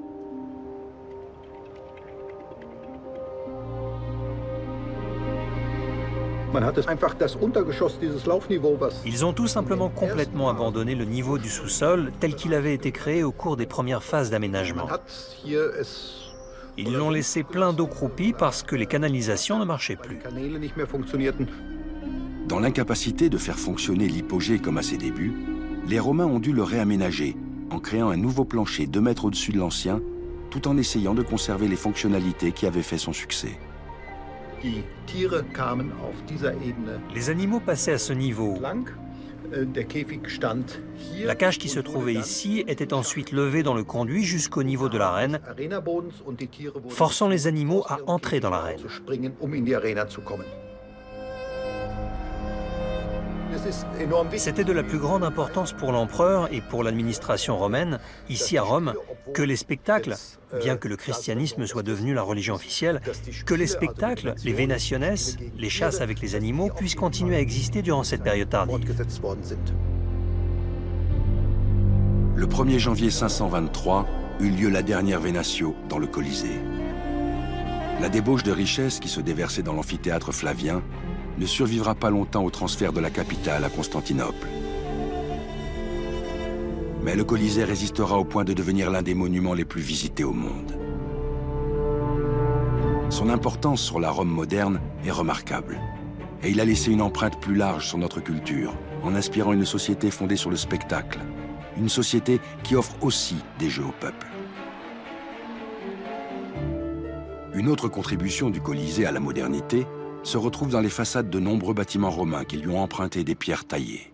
Ils ont tout simplement complètement abandonné le niveau du sous-sol tel qu'il avait été créé au cours des premières phases d'aménagement. Ils l'ont laissé plein d'eau croupie parce que les canalisations ne marchaient plus. Dans l'incapacité de faire fonctionner l'hypogée comme à ses débuts, les Romains ont dû le réaménager en créant un nouveau plancher 2 mètres au-dessus de l'ancien, tout en essayant de conserver les fonctionnalités qui avaient fait son succès. Les animaux passaient à ce niveau. La cage qui se trouvait ici était ensuite levée dans le conduit jusqu'au niveau de l'arène, forçant les animaux à entrer dans l'arène. C'était de la plus grande importance pour l'empereur et pour l'administration romaine, ici à Rome, que les spectacles, bien que le christianisme soit devenu la religion officielle, que les spectacles, les Vénationes, les chasses avec les animaux, puissent continuer à exister durant cette période tardive. Le 1er janvier 523 eut lieu la dernière Vénatio dans le Colisée. La débauche de richesses qui se déversait dans l'amphithéâtre flavien ne survivra pas longtemps au transfert de la capitale à Constantinople. Mais le Colisée résistera au point de devenir l'un des monuments les plus visités au monde. Son importance sur la Rome moderne est remarquable. Et il a laissé une empreinte plus large sur notre culture, en inspirant une société fondée sur le spectacle. Une société qui offre aussi des jeux au peuple. Une autre contribution du Colisée à la modernité se retrouve dans les façades de nombreux bâtiments romains qui lui ont emprunté des pierres taillées.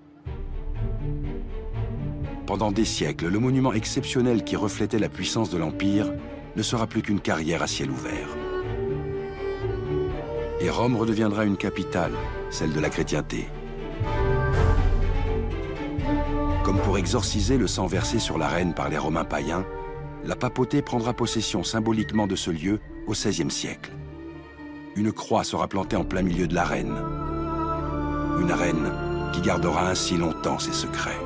Pendant des siècles, le monument exceptionnel qui reflétait la puissance de l'Empire ne sera plus qu'une carrière à ciel ouvert. Et Rome redeviendra une capitale, celle de la chrétienté. Comme pour exorciser le sang versé sur l'arène par les Romains païens, la papauté prendra possession symboliquement de ce lieu au XVIe siècle. Une croix sera plantée en plein milieu de l'arène. Une arène qui gardera ainsi longtemps ses secrets.